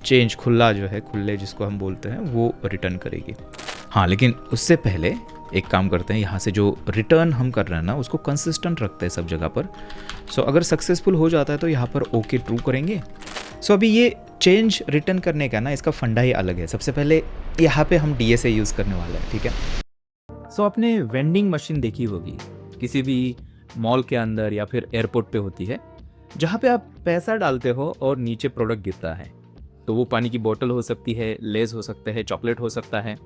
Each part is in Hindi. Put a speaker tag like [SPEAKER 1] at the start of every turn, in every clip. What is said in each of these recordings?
[SPEAKER 1] चेंज खुला जो है, खुले जिसको हम बोलते हैं, वो रिटर्न करेगी। हाँ, लेकिन उससे पहले एक काम करते हैं, यहाँ से जो रिटर्न हम कर रहे हैं ना उसको कंसिस्टेंट रखते हैं सब जगह पर। सो अगर सक्सेसफुल हो जाता है तो यहाँ पर ओके ट्रू करेंगे। सो अभी ये चेंज रिटर्न करने का ना इसका फंडा ही अलग है। सबसे पहले यहाँ पे हम DSA यूज़ करने वाले हैं, ठीक है।
[SPEAKER 2] सो आपने वेंडिंग मशीन देखी होगी, किसी भी मॉल के अंदर या फिर एयरपोर्ट पे होती है, जहाँ पे आप पैसा डालते हो और नीचे प्रोडक्ट गिरता है। तो वो पानी की बोतल हो सकती है, लेज हो सकते हैं, चॉकलेट हो सकता है।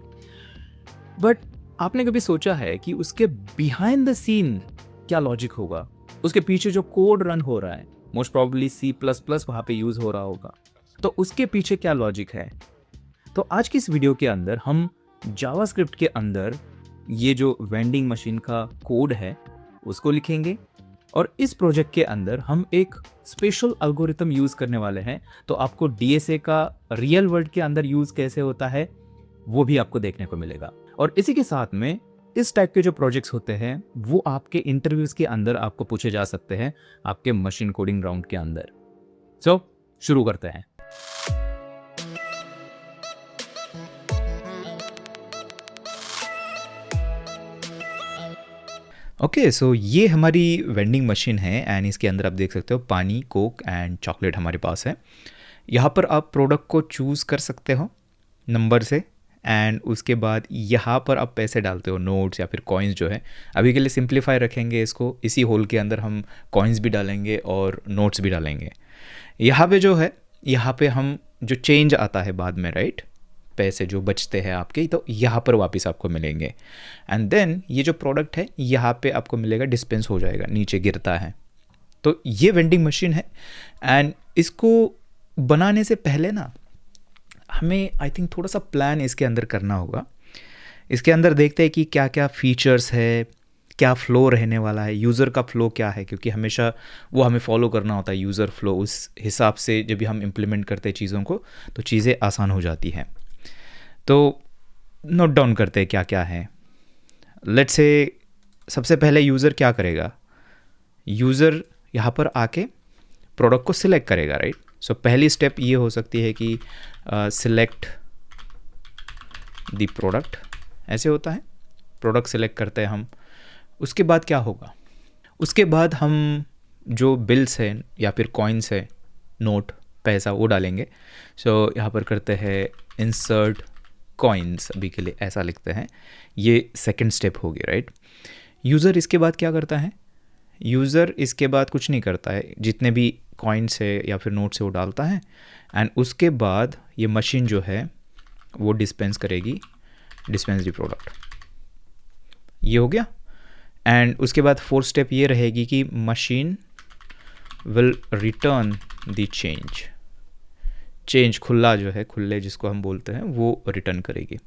[SPEAKER 2] बट आपने कभी सोचा है कि उसके बिहाइंड द सीन क्या लॉजिक होगा? उसके पीछे जो कोड रन हो रहा है, मोस्ट प्रोबेबली C++ वहाँ पे यूज़ हो रहा होगा, तो उसके पीछे क्या लॉजिक है? तो आज की इस वीडियो के अंदर हम जावास्क्रिप्ट के अंदर ये जो वेंडिंग मशीन का कोड है उसको लिखेंगे, और इस प्रोजेक्ट के अंदर हम एक स्पेशल एल्गोरिथम यूज़ करने वाले हैं। तो आपको DSA का रियल वर्ल्ड के अंदर यूज़ कैसे होता है वो भी आपको देखने को मिलेगा। और इसी के साथ में इस टाइप के जो प्रोजेक्ट्स होते हैं वो आपके इंटरव्यूज़ के अंदर आपको पूछे जा सकते हैं आपके मशीन कोडिंग राउंड के अंदर। सो शुरू करते हैं।
[SPEAKER 1] ओके, सो ये हमारी वेंडिंग मशीन है एंड इसके अंदर आप देख सकते हो पानी, कोक एंड चॉकलेट हमारे पास है। यहाँ पर आप प्रोडक्ट को चूज़ कर सकते हो नंबर से, एंड उसके बाद यहाँ पर आप पैसे डालते हो, नोट्स या फिर कॉइन्स जो है। अभी के लिए सिंप्लीफाई रखेंगे इसको, इसी होल के अंदर हम कॉइन्स भी डालेंगे और नोट्स भी डालेंगे। यहाँ पे जो है, यहाँ पे हम जो चेंज आता है बाद में, राइट, पैसे जो बचते हैं आपके, तो यहाँ पर वापस आपको मिलेंगे। एंड देन ये जो प्रोडक्ट है यहाँ पे आपको मिलेगा, डिस्पेंस हो जाएगा, नीचे गिरता है। तो ये वेंडिंग मशीन है। एंड इसको बनाने से पहले ना हमें आई थिंक थोड़ा सा प्लान इसके अंदर करना होगा। इसके अंदर देखते हैं कि क्या क्या फीचर्स है, क्या फ़्लो रहने वाला है, यूज़र का फ़्लो क्या है, क्योंकि हमेशा वो हमें फॉलो करना होता है, यूज़र फ्लो। उस हिसाब से जब भी हम इम्प्लीमेंट करते हैं चीज़ों को तो चीज़ें आसान हो जाती हैं। तो नोट डाउन करते हैं क्या क्या है। लेट्स से सबसे पहले यूज़र क्या करेगा, यूज़र यहाँ पर आके प्रोडक्ट को सिलेक्ट करेगा, राइट। सो पहली स्टेप ये हो सकती है कि सिलेक्ट द प्रोडक्ट, ऐसे होता है। प्रोडक्ट सिलेक्ट करते हैं हम। उसके बाद क्या होगा, उसके बाद हम जो बिल्स हैं या फिर कॉइन्स है, नोट, पैसा, वो डालेंगे। सो यहाँ पर करते हैं इंसर्ट कॉइन्स, अभी के लिए ऐसा लिखते हैं। ये सेकंड स्टेप होगी, राइट। यूज़र इसके बाद क्या करता है, यूज़र इसके बाद कुछ नहीं करता है, जितने भी कॉइन्स है या फिर नोट्स है वो डालता है। एंड उसके बाद ये मशीन जो है वो डिस्पेंस करेगी, डिस्पेंस द प्रोडक्ट, ये हो गया। एंड उसके बाद फोर्थ स्टेप ये रहेगी कि machine will return the change, change खुला जो है, खुले जिसको हम बोलते हैं, वो रिटर्न करेगी।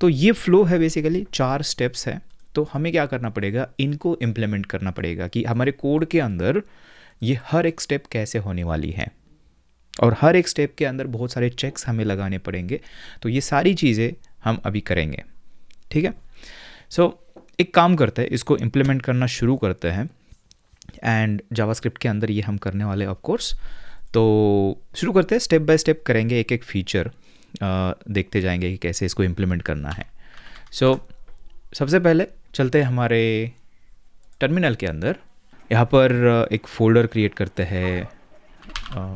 [SPEAKER 1] तो ये फ्लो है बेसिकली, 4 स्टेप्स है। तो हमें क्या करना पड़ेगा, इनको इम्प्लीमेंट करना पड़ेगा कि हमारे कोड के अंदर ये हर एक स्टेप कैसे होने वाली है, और हर एक स्टेप के अंदर बहुत सारे चेक्स हमें लगाने पड़ेंगे। तो ये सारी चीज़ें हम अभी करेंगे, ठीक है। सो एक काम करते हैं, इसको इम्प्लीमेंट करना शुरू करते हैं। एंड जावास्क्रिप्ट के अंदर ये हम करने वाले ऑफ कोर्स। तो शुरू करते हैं, स्टेप बाय स्टेप करेंगे, एक एक फीचर देखते जाएंगे कि कैसे इसको इम्प्लीमेंट करना है। सो सबसे पहले चलते हैं हमारे टर्मिनल के अंदर। यहाँ पर एक फ़ोल्डर क्रिएट करते हैं,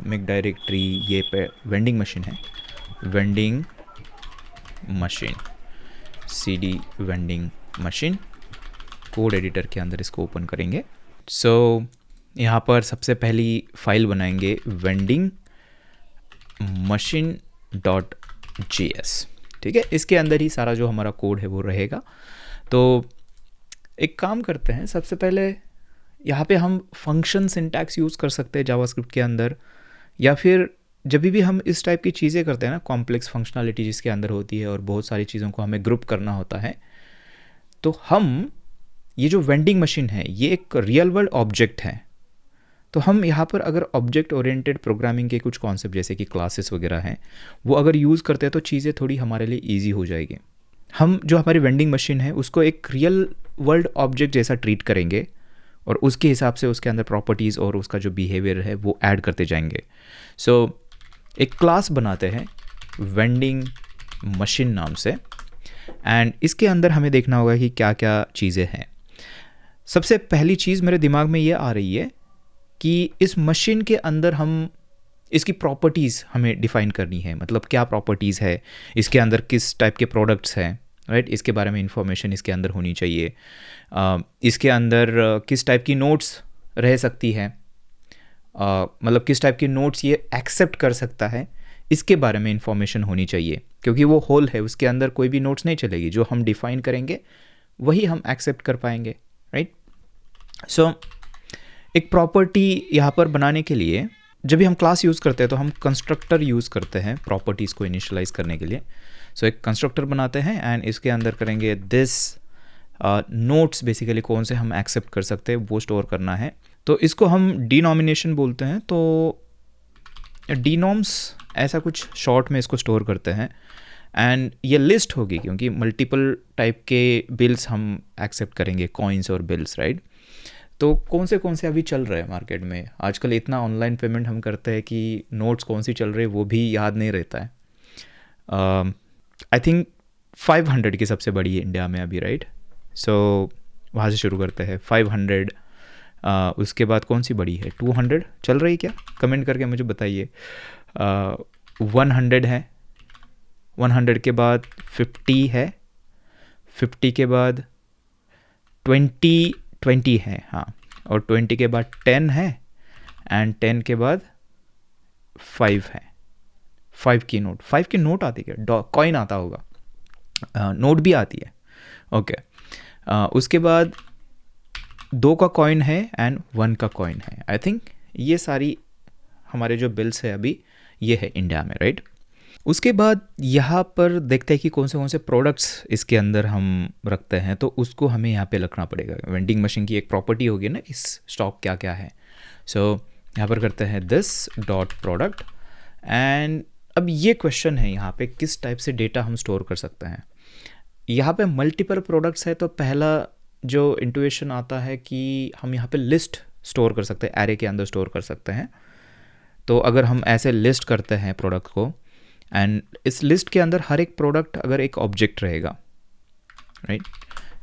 [SPEAKER 1] मेक डायरेक्टरी, ये पे वेंडिंग मशीन है, vending machine, CD vending machine. Code editor के अंदर इसको ओपन करेंगे। सो यहाँ पर सबसे पहली फाइल बनाएंगे वेंडिंग machine.js, ठीक है। इसके अंदर ही सारा जो हमारा कोड है वो रहेगा। तो एक काम करते हैं, सबसे पहले यहाँ पे हम फंक्शन सिंटैक्स यूज़ कर सकते हैं जावास्क्रिप्ट के अंदर, या फिर जब भी हम इस टाइप की चीज़ें करते हैं ना, कॉम्प्लेक्स फंक्शनलिटी जिसके अंदर होती है और बहुत सारी चीज़ों को हमें ग्रुप करना होता है, तो हम ये जो वेंडिंग मशीन है ये एक रियल वर्ल्ड ऑब्जेक्ट है। तो हम यहाँ पर अगर ऑब्जेक्ट ओरिएंटेड प्रोग्रामिंग के कुछ कॉन्सेप्ट जैसे कि क्लासेस वगैरह हैं वो अगर यूज़ करते हैं तो चीज़ें थोड़ी हमारे लिए ईजी हो जाएगी। हम जो हमारी वेंडिंग मशीन है उसको एक रियल वर्ल्ड ऑब्जेक्ट जैसा ट्रीट करेंगे और उसके हिसाब से उसके अंदर प्रॉपर्टीज़ और उसका जो बिहेवियर है वो ऐड करते जाएंगे। सो एक क्लास बनाते हैं वेंडिंग मशीन नाम से, एंड इसके अंदर हमें देखना होगा कि क्या क्या चीज़ें हैं। सबसे पहली चीज़ मेरे दिमाग में ये आ रही है कि इस मशीन के अंदर हम इसकी प्रॉपर्टीज़ हमें डिफ़ाइन करनी है, मतलब क्या प्रॉपर्टीज़ है, इसके अंदर किस टाइप के प्रोडक्ट्स हैं, राइट, इसके बारे में इंफॉर्मेशन इसके अंदर होनी चाहिए। इसके अंदर किस टाइप की नोट्स रह सकती है, मतलब किस टाइप की नोट्स ये एक्सेप्ट कर सकता है, इसके बारे में इंफॉर्मेशन होनी चाहिए, क्योंकि वो होल है, उसके अंदर कोई भी नोट्स नहीं चलेगी, जो हम डिफ़ाइन करेंगे वही हम एक्सेप्ट कर पाएंगे, राइट। सो एक प्रॉपर्टी यहाँ पर बनाने के लिए जब भी हम क्लास यूज़ करते हैं तो हम कंस्ट्रक्टर यूज़ करते हैं प्रॉपर्टीज़ को इनिशियलाइज़ करने के लिए। सो एक कंस्ट्रक्टर बनाते हैं एंड इसके अंदर करेंगे दिस नोट्स, बेसिकली कौन से हम एक्सेप्ट कर सकते हैं वो स्टोर करना है। तो इसको हम डिनोमिनेशन बोलते हैं, तो डिनोम्स ऐसा कुछ शॉर्ट में इसको स्टोर करते हैं। एंड ये लिस्ट होगी क्योंकि मल्टीपल टाइप के बिल्स हम एक्सेप्ट करेंगे, कॉइन्स और बिल्स, राइट। तो कौन से अभी चल रहे हैं मार्केट में, आजकल इतना ऑनलाइन पेमेंट हम करते हैं कि नोट्स कौन सी चल रही है वो भी याद नहीं रहता है। आई थिंक 500 की सबसे बड़ी है इंडिया में अभी, राइट। सो वहाँ से शुरू करते हैं 500। उसके बाद कौन सी बड़ी है, 200 चल रही क्या, कमेंट करके मुझे बताइए। 100 है, 100 के बाद 50 है, 50 के बाद 20 है, हाँ, और 20 के बाद 10 है, एंड 10 के बाद 5 है। 5 की नोट आती है क्या, कॉइन आता होगा, नोट भी आती है, ओके। उसके बाद 2 का कॉइन है एंड 1 का कॉइन है। आई थिंक ये सारी हमारे जो बिल्स है अभी ये है इंडिया में, राइट। उसके बाद यहाँ पर देखते हैं कि कौन से प्रोडक्ट्स इसके अंदर हम रखते हैं, तो उसको हमें यहाँ पे रखना पड़ेगा। वेंडिंग मशीन की एक प्रॉपर्टी होगी ना, इस स्टॉक क्या क्या है। सो यहाँ पर करते हैं दिस डॉट प्रोडक्ट, एंड अब ये क्वेश्चन है यहाँ पे किस टाइप से डेटा हम स्टोर कर सकते हैं। यहाँ पे मल्टीपल प्रोडक्ट्स है, तो पहला जो इंट्यूशन आता है कि हम यहाँ पे लिस्ट स्टोर कर सकते हैं, एरे के अंदर स्टोर कर सकते हैं। तो अगर हम ऐसे लिस्ट करते हैं प्रोडक्ट को, एंड इस लिस्ट के अंदर हर एक प्रोडक्ट अगर एक ऑब्जेक्ट रहेगा, राइट।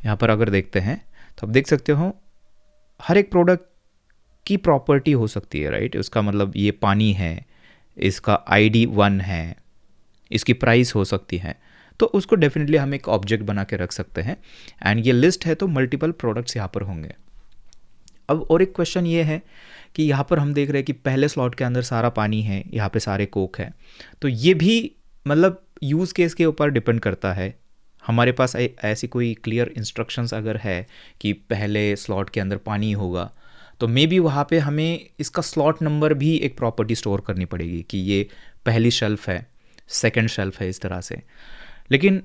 [SPEAKER 1] यहाँ पर अगर देखते हैं तो आप देख सकते हो हर एक प्रोडक्ट की प्रॉपर्टी हो सकती है, राइट। उसका मतलब ये पानी है, इसका ID 1 है, इसकी प्राइस हो सकती है, तो उसको डेफिनेटली हम एक ऑब्जेक्ट बना के रख सकते हैं। एंड ये लिस्ट है तो मल्टीपल प्रोडक्ट्स यहाँ पर होंगे। अब और एक क्वेश्चन ये है कि यहाँ पर हम देख रहे हैं कि पहले स्लॉट के अंदर सारा पानी है, यहाँ पे सारे कोक है, तो ये भी मतलब यूज़ केस के ऊपर डिपेंड करता है। हमारे पास ऐसी कोई क्लियर इंस्ट्रक्शंस अगर है कि पहले स्लॉट के अंदर पानी होगा, तो मे बी वहाँ पे हमें इसका स्लॉट नंबर भी एक प्रॉपर्टी स्टोर करनी पड़ेगी कि ये पहली शेल्फ है, सेकंड शेल्फ है, इस तरह से। लेकिन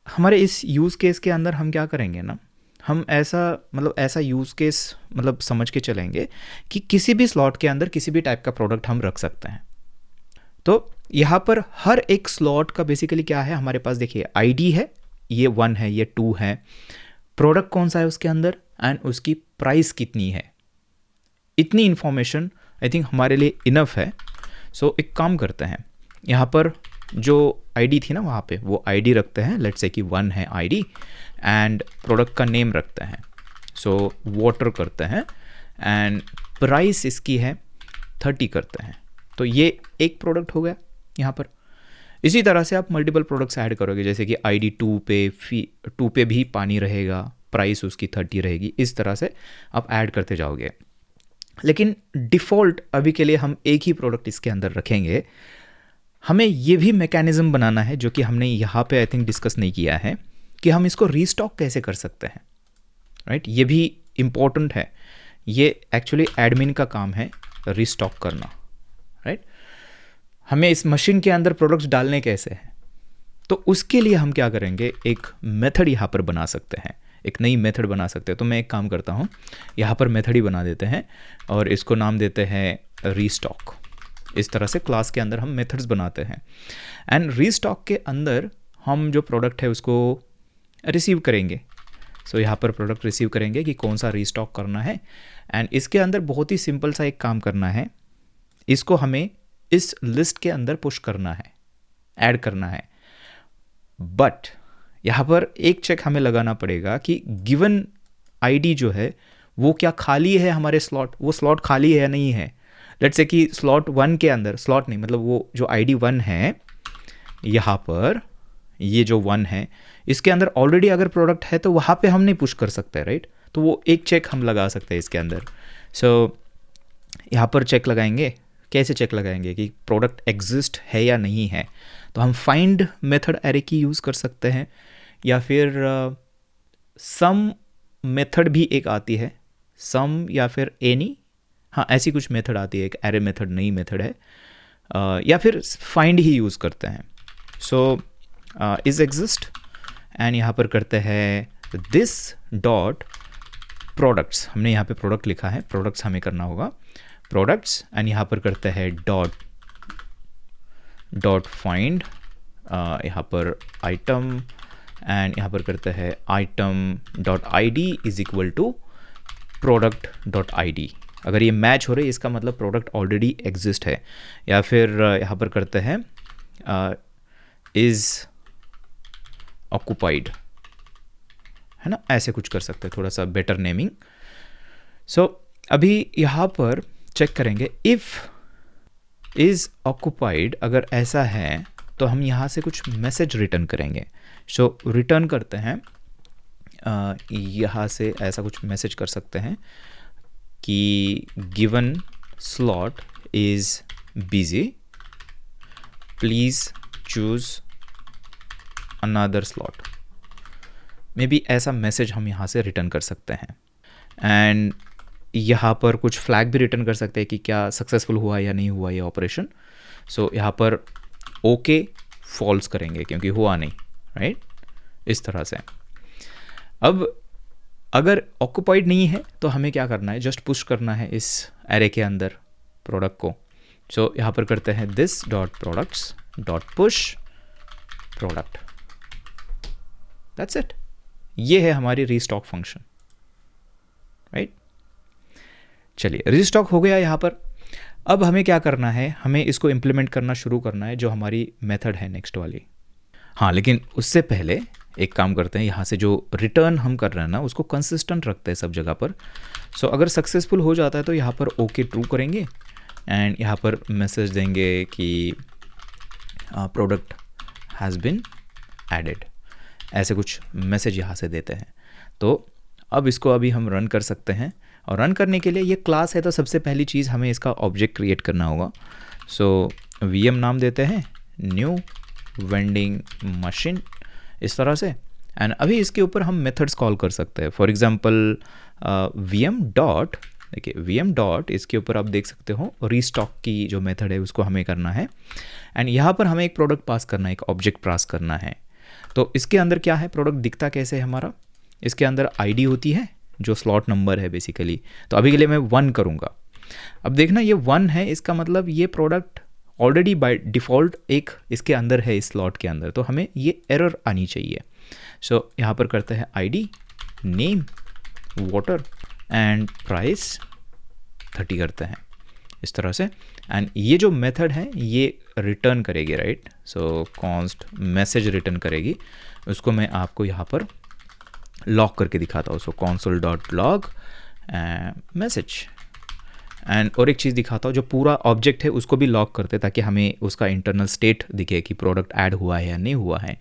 [SPEAKER 1] हमारे इस यूज़ केस के अंदर हम क्या करेंगे ना, हम ऐसा यूज़ केस मतलब समझ के चलेंगे कि किसी भी स्लॉट के अंदर किसी भी टाइप का प्रोडक्ट हम रख सकते हैं। तो यहाँ पर हर एक स्लॉट का बेसिकली क्या है, हमारे पास देखिए ID है, ये 1 है, ये 2 है, प्रोडक्ट कौन सा है उसके अंदर, एंड उसकी प्राइस कितनी है। इतनी इन्फॉर्मेशन आई थिंक हमारे लिए इनफ है। सो एक काम करते हैं, यहाँ पर जो ID थी ना वहाँ पे वो ID रखते हैं, लेट्स से कि 1 है ID, एंड प्रोडक्ट का नेम रखते हैं, सो वाटर करते हैं, एंड प्राइस इसकी है 30 करते हैं। तो ये एक प्रोडक्ट हो गया यहाँ पर। इसी तरह से आप मल्टीपल प्रोडक्ट्स ऐड करोगे, जैसे कि ID 2 पे भी पानी रहेगा, प्राइस उसकी 30 रहेगी, इस तरह से आप ऐड करते जाओगे। लेकिन डिफ़ॉल्ट अभी के लिए हम एक ही प्रोडक्ट इसके अंदर रखेंगे। हमें ये भी मैकेनिज़्म बनाना है जो कि हमने यहाँ पे आई थिंक डिस्कस नहीं किया है, कि हम इसको रीस्टॉक कैसे कर सकते हैं, राइट। ये भी इम्पोर्टेंट है, ये एक्चुअली एडमिन का काम है रीस्टॉक करना, राइट। हमें इस मशीन के अंदर प्रोडक्ट्स डालने कैसे हैं, तो उसके लिए हम क्या करेंगे, एक मेथड यहाँ पर बना सकते हैं, एक नई मेथड बना सकते हैं। तो मैं एक काम करता हूँ, यहाँ पर मेथड ही बना देते हैं और इसको नाम देते हैं रीस्टॉक। इस तरह से क्लास के अंदर हम मेथड्स बनाते हैं, एंड रीस्टॉक के अंदर हम जो प्रोडक्ट है उसको रिसीव करेंगे। सो यहाँ पर प्रोडक्ट रिसीव करेंगे कि कौन सा रीस्टॉक करना है, एंड इसके अंदर बहुत ही सिंपल सा एक काम करना है, इसको हमें इस लिस्ट के अंदर पुश करना है, ऐड करना है। बट यहाँ पर एक चेक हमें लगाना पड़ेगा कि गिवन आईडी जो है वो क्या खाली है, हमारे स्लॉट, वो स्लॉट खाली है या नहीं है। लेट्स से कि स्लॉट 1 के अंदर, स्लॉट नहीं मतलब वो जो आईडी 1 है यहाँ पर, ये जो 1 है इसके अंदर ऑलरेडी अगर प्रोडक्ट है तो वहाँ पे हम नहीं पुश कर सकते, राइट। तो वो एक चेक हम लगा सकते हैं इसके अंदर। सो यहाँ पर चेक लगाएंगे, कैसे चेक लगाएंगे कि प्रोडक्ट एग्जिस्ट है या नहीं है। तो हम फाइंड मेथड एरे की यूज़ कर सकते हैं, या फिर सम मेथड भी एक आती है, सम या फिर एनी, हाँ ऐसी कुछ मेथड आती है, एक एरे मेथड नई मेथड है, या फिर फाइंड ही यूज़ करते हैं। सो इज एग्जिस्ट एंड यहाँ पर करते हैं दिस डॉट प्रोडक्ट्स, हमने यहाँ पे प्रोडक्ट लिखा है, प्रोडक्ट्स हमें करना होगा, प्रोडक्ट्स एंड यहाँ पर करते हैं डॉट फाइंड, यहाँ पर आइटम एंड यहाँ पर करते हैं item dot I D is equal to product dot I D. अगर ये मैच हो रही है इसका मतलब प्रोडक्ट ऑलरेडी एग्जिस्ट है। या फिर यहाँ पर करते हैं इज ऑक्यूपाइड, है ना, ऐसे कुछ कर सकते हैं, थोड़ा सा बेटर नेमिंग। सो अभी यहाँ पर चेक करेंगे इफ़ इज़ ऑक्यूपाइड, अगर ऐसा है तो हम यहाँ से कुछ मैसेज रिटर्न करेंगे। सो रिटर्न करते हैं, यहाँ से ऐसा कुछ मैसेज कर सकते हैं कि given slot is busy, please choose another slot. May be ऐसा मैसेज हम यहाँ से रिटर्न कर सकते हैं। एंड यहाँ पर कुछ फ्लैग भी रिटर्न कर सकते हैं कि क्या सक्सेसफुल हुआ या नहीं हुआ ये ऑपरेशन। सो यहाँ पर ओके फॉल्स करेंगे क्योंकि हुआ नहीं, राइट, इस तरह से। अब अगर ऑक्यूपाइड नहीं है तो हमें क्या करना है, जस्ट पुश करना है इस एरे के अंदर प्रोडक्ट को। सो यहाँ पर करते हैं this dot products dot push product, that's it. ये है हमारी रीस्टॉक फंक्शन, राइट। चलिए रीस्टॉक हो गया यहाँ पर। अब हमें क्या करना है, हमें इसको इम्प्लीमेंट करना शुरू करना है, जो हमारी मेथड है नेक्स्ट वाली। हाँ, लेकिन उससे पहले एक काम करते हैं, यहाँ से जो रिटर्न हम कर रहे हैं ना उसको कंसिस्टेंट रखते हैं सब जगह पर। सो अगर सक्सेसफुल हो जाता है तो यहाँ पर ओके ट्रू करेंगे एंड यहाँ पर मैसेज देंगे कि प्रोडक्ट हैज़ बिन एडेड, ऐसे कुछ मैसेज यहाँ से देते हैं। तो अब इसको अभी हम रन कर सकते हैं, और रन करने के लिए ये क्लास है तो सबसे पहली चीज़ हमें इसका ऑब्जेक्ट क्रिएट करना होगा। सो वीएम नाम देते हैं, न्यू वेंडिंग मशीन, इस तरह से। एंड अभी इसके ऊपर हम मेथड्स कॉल कर सकते हैं। फॉर एग्जांपल वीएम डॉट, देखिए वीएम डॉट, इसके ऊपर आप देख सकते हो रीस्टॉक की जो मेथड है उसको हमें करना है। एंड यहाँ पर हमें एक प्रोडक्ट पास करना है, एक ऑब्जेक्ट पास करना है। तो इसके अंदर क्या है, प्रोडक्ट दिखता कैसे है हमारा, इसके अंदर आईडी होती है जो स्लॉट नंबर है बेसिकली। तो अभी के लिए मैं 1 करूँगा। अब देखना ये 1 है, इसका मतलब ये प्रोडक्ट ऑलरेडी बाय डिफ़ॉल्ट एक इसके अंदर है, इस स्लॉट के अंदर, तो हमें ये एरर आनी चाहिए। सो यहाँ पर करते हैं ID, name, water and price 30 करते हैं, इस तरह से। एंड ये जो मेथड है ये रिटर्न करेगी, राइट। सो कॉन्स्ट मैसेज रिटर्न करेगी, उसको मैं आपको यहाँ पर लॉग करके दिखाता हूँ। सो console dot log message. And और एक चीज़ दिखाता हूँ, जो पूरा ऑब्जेक्ट है उसको भी लॉग करते ताकि हमें उसका इंटरनल स्टेट दिखे कि प्रोडक्ट ऐड हुआ है या नहीं हुआ है।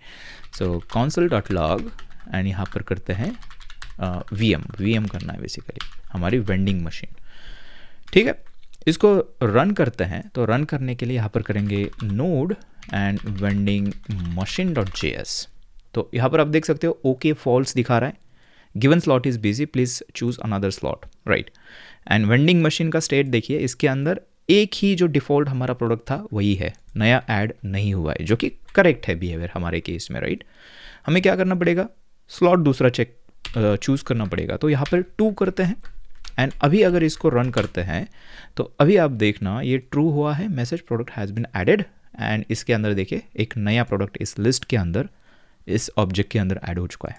[SPEAKER 1] सो console डॉट लॉग एंड यहाँ पर करते हैं वीएम करना है बेसिकली, हमारी वेंडिंग मशीन, ठीक है। इसको रन करते हैं, तो रन करने के लिए यहाँ पर करेंगे node and vending machine dot JS. तो यहाँ पर आप देख सकते हो ओके फॉल्स दिखा रहा है, given slot is busy, please choose another slot, right. And vending machine का स्टेट देखिए, इसके अंदर एक ही जो डिफ़ॉल्ट हमारा प्रोडक्ट था वही है, नया ऐड नहीं हुआ है, जो कि करेक्ट है बिहेवियर हमारे केस में, राइट। हमें क्या करना पड़ेगा, स्लॉट दूसरा चेक चूज़ करना पड़ेगा। तो यहाँ पर 2 करते हैं एंड अभी अगर इसको रन करते हैं तो अभी आप देखना ये ट्रू हुआ है, message product has been added. And इसके अंदर देखिए एक नया प्रोडक्ट इस लिस्ट के अंदर, इस ऑब्जेक्ट के अंदर ऐड हो चुका है,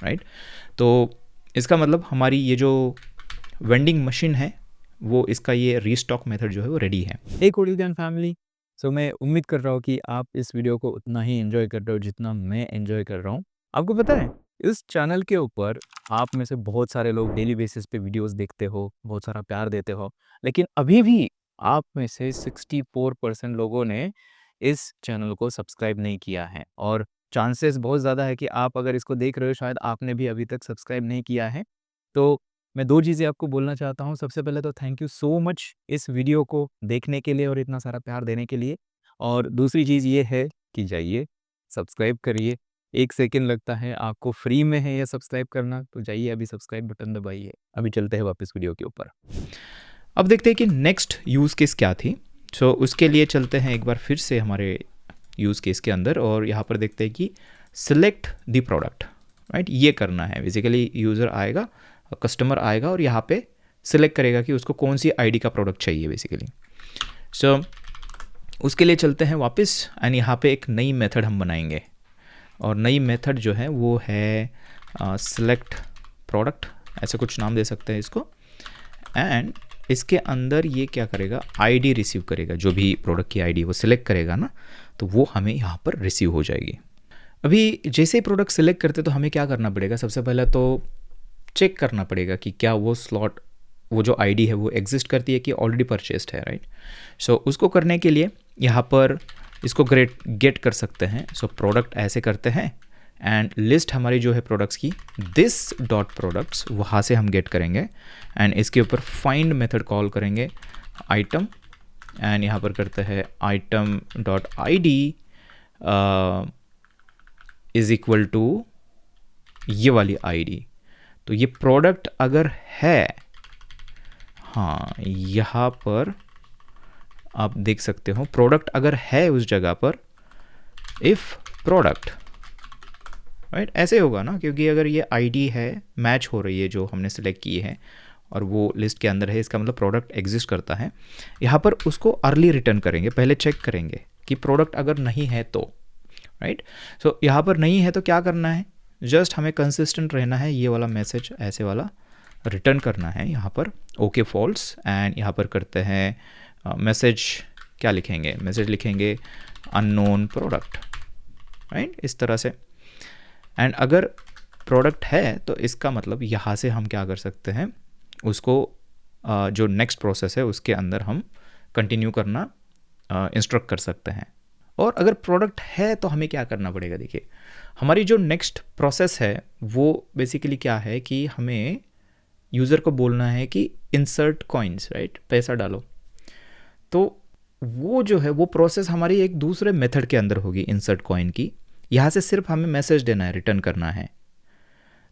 [SPEAKER 1] राइट। तो इसका मतलब हमारी ये जो वेंडिंग मशीन है वो इसका ये रीस्टॉक मेथड जो है वो रेडी है।
[SPEAKER 2] हे कोडिलगैंग फैमिली, सो मैं उम्मीद कर रहा हूँ कि आप इस वीडियो को उतना ही एंजॉय कर रहे हो जितना मैं एंजॉय कर रहा हूँ। आपको पता है, इस चैनल के ऊपर आप में से बहुत सारे लोग डेली बेसिस पे वीडियोस देखते हो, बहुत सारा प्यार देते हो, लेकिन अभी भी आप में से 64% लोगों ने इस चैनल को सब्सक्राइब नहीं किया है और चांसेस बहुत ज़्यादा है कि आप अगर इसको देख रहे हो शायद आपने भी अभी तक सब्सक्राइब नहीं किया है। तो मैं 2 चीज़ें आपको बोलना चाहता हूँ। सबसे पहले तो थैंक यू सो मच इस वीडियो को देखने के लिए और इतना सारा प्यार देने के लिए। और दूसरी चीज़ ये है कि जाइए, सब्सक्राइब करिए। 1 सेकंड लगता है, आपको फ्री में है ये सब्सक्राइब करना, तो जाइए अभी सब्सक्राइब बटन दबाइए। अभी चलते हैं वापस वीडियो के ऊपर।
[SPEAKER 1] अब देखते हैं कि नेक्स्ट यूज़ केस क्या थी। सो उसके लिए चलते हैं एक बार फिर से हमारे यूज़ केस के अंदर और यहाँ पर देखते हैं कि सिलेक्ट द प्रोडक्ट, राइट। ये करना है बेसिकली, यूज़र आएगा, कस्टमर आएगा और यहाँ पे सिलेक्ट करेगा कि उसको कौन सी आईडी का प्रोडक्ट चाहिए बेसिकली। सो उसके लिए चलते हैं वापस एंड यहाँ पे एक नई मेथड हम बनाएंगे और नई मेथड जो है वो है सिलेक्ट प्रोडक्ट, ऐसा कुछ नाम दे सकते हैं इसको। एंड इसके अंदर ये क्या करेगा, आईडी रिसीव करेगा, जो भी प्रोडक्ट की आईडी वो सिलेक्ट करेगा ना, तो वो हमें यहाँ पर रिसीव हो जाएगी। अभी जैसे ही प्रोडक्ट सिलेक्ट करते तो हमें क्या करना पड़ेगा, सबसे पहले तो चेक करना पड़ेगा कि क्या वो स्लॉट, वो जो आईडी है वो एग्जिस्ट करती है कि ऑलरेडी परचेस्ड है, राइट। सो उसको करने के लिए यहाँ पर इसको गेट कर सकते हैं। सो प्रोडक्ट ऐसे करते हैं एंड लिस्ट हमारी जो है प्रोडक्ट्स की, दिस डॉट प्रोडक्ट्स, वहाँ से हम गेट करेंगे एंड इसके ऊपर फाइंड मेथड कॉल करेंगे आइटम एंड यहाँ पर करते हैं item dot I D is equal to ये वाली आईडी। तो ये प्रोडक्ट अगर है, हाँ यहाँ पर आप देख सकते हो, प्रोडक्ट अगर है उस जगह पर, इफ़ प्रोडक्ट, राइट, ऐसे होगा ना, क्योंकि अगर ये आईडी है मैच हो रही है जो हमने सेलेक्ट की है और वो लिस्ट के अंदर है, इसका मतलब प्रोडक्ट एग्जिस्ट करता है। यहाँ पर उसको अर्ली रिटर्न करेंगे, पहले चेक करेंगे कि प्रोडक्ट अगर नहीं है तो, राइट। सो यहाँ पर नहीं है तो क्या करना है, जस्ट हमें कंसिस्टेंट रहना है, ये वाला मैसेज ऐसे वाला रिटर्न करना है यहाँ पर, ओके फॉल्स। एंड यहाँ पर करते हैं मैसेज, क्या लिखेंगे, मैसेज लिखेंगे अननोन प्रोडक्ट, राइट, इस तरह से। एंड अगर प्रोडक्ट है तो इसका मतलब यहाँ से हम क्या कर सकते हैं, उसको जो नेक्स्ट प्रोसेस है उसके अंदर हम कंटिन्यू करना इंस्ट्रक्ट कर सकते हैं। और अगर प्रोडक्ट है तो हमें क्या करना पड़ेगा, देखिए हमारी जो नेक्स्ट प्रोसेस है वो बेसिकली क्या है कि हमें यूज़र को बोलना है कि इंसर्ट कॉइन्स, राइट, पैसा डालो। तो वो जो है वो प्रोसेस हमारी एक दूसरे मेथड के अंदर होगी इंसर्ट कॉइन की। यहाँ से सिर्फ हमें मैसेज देना है, रिटर्न करना है।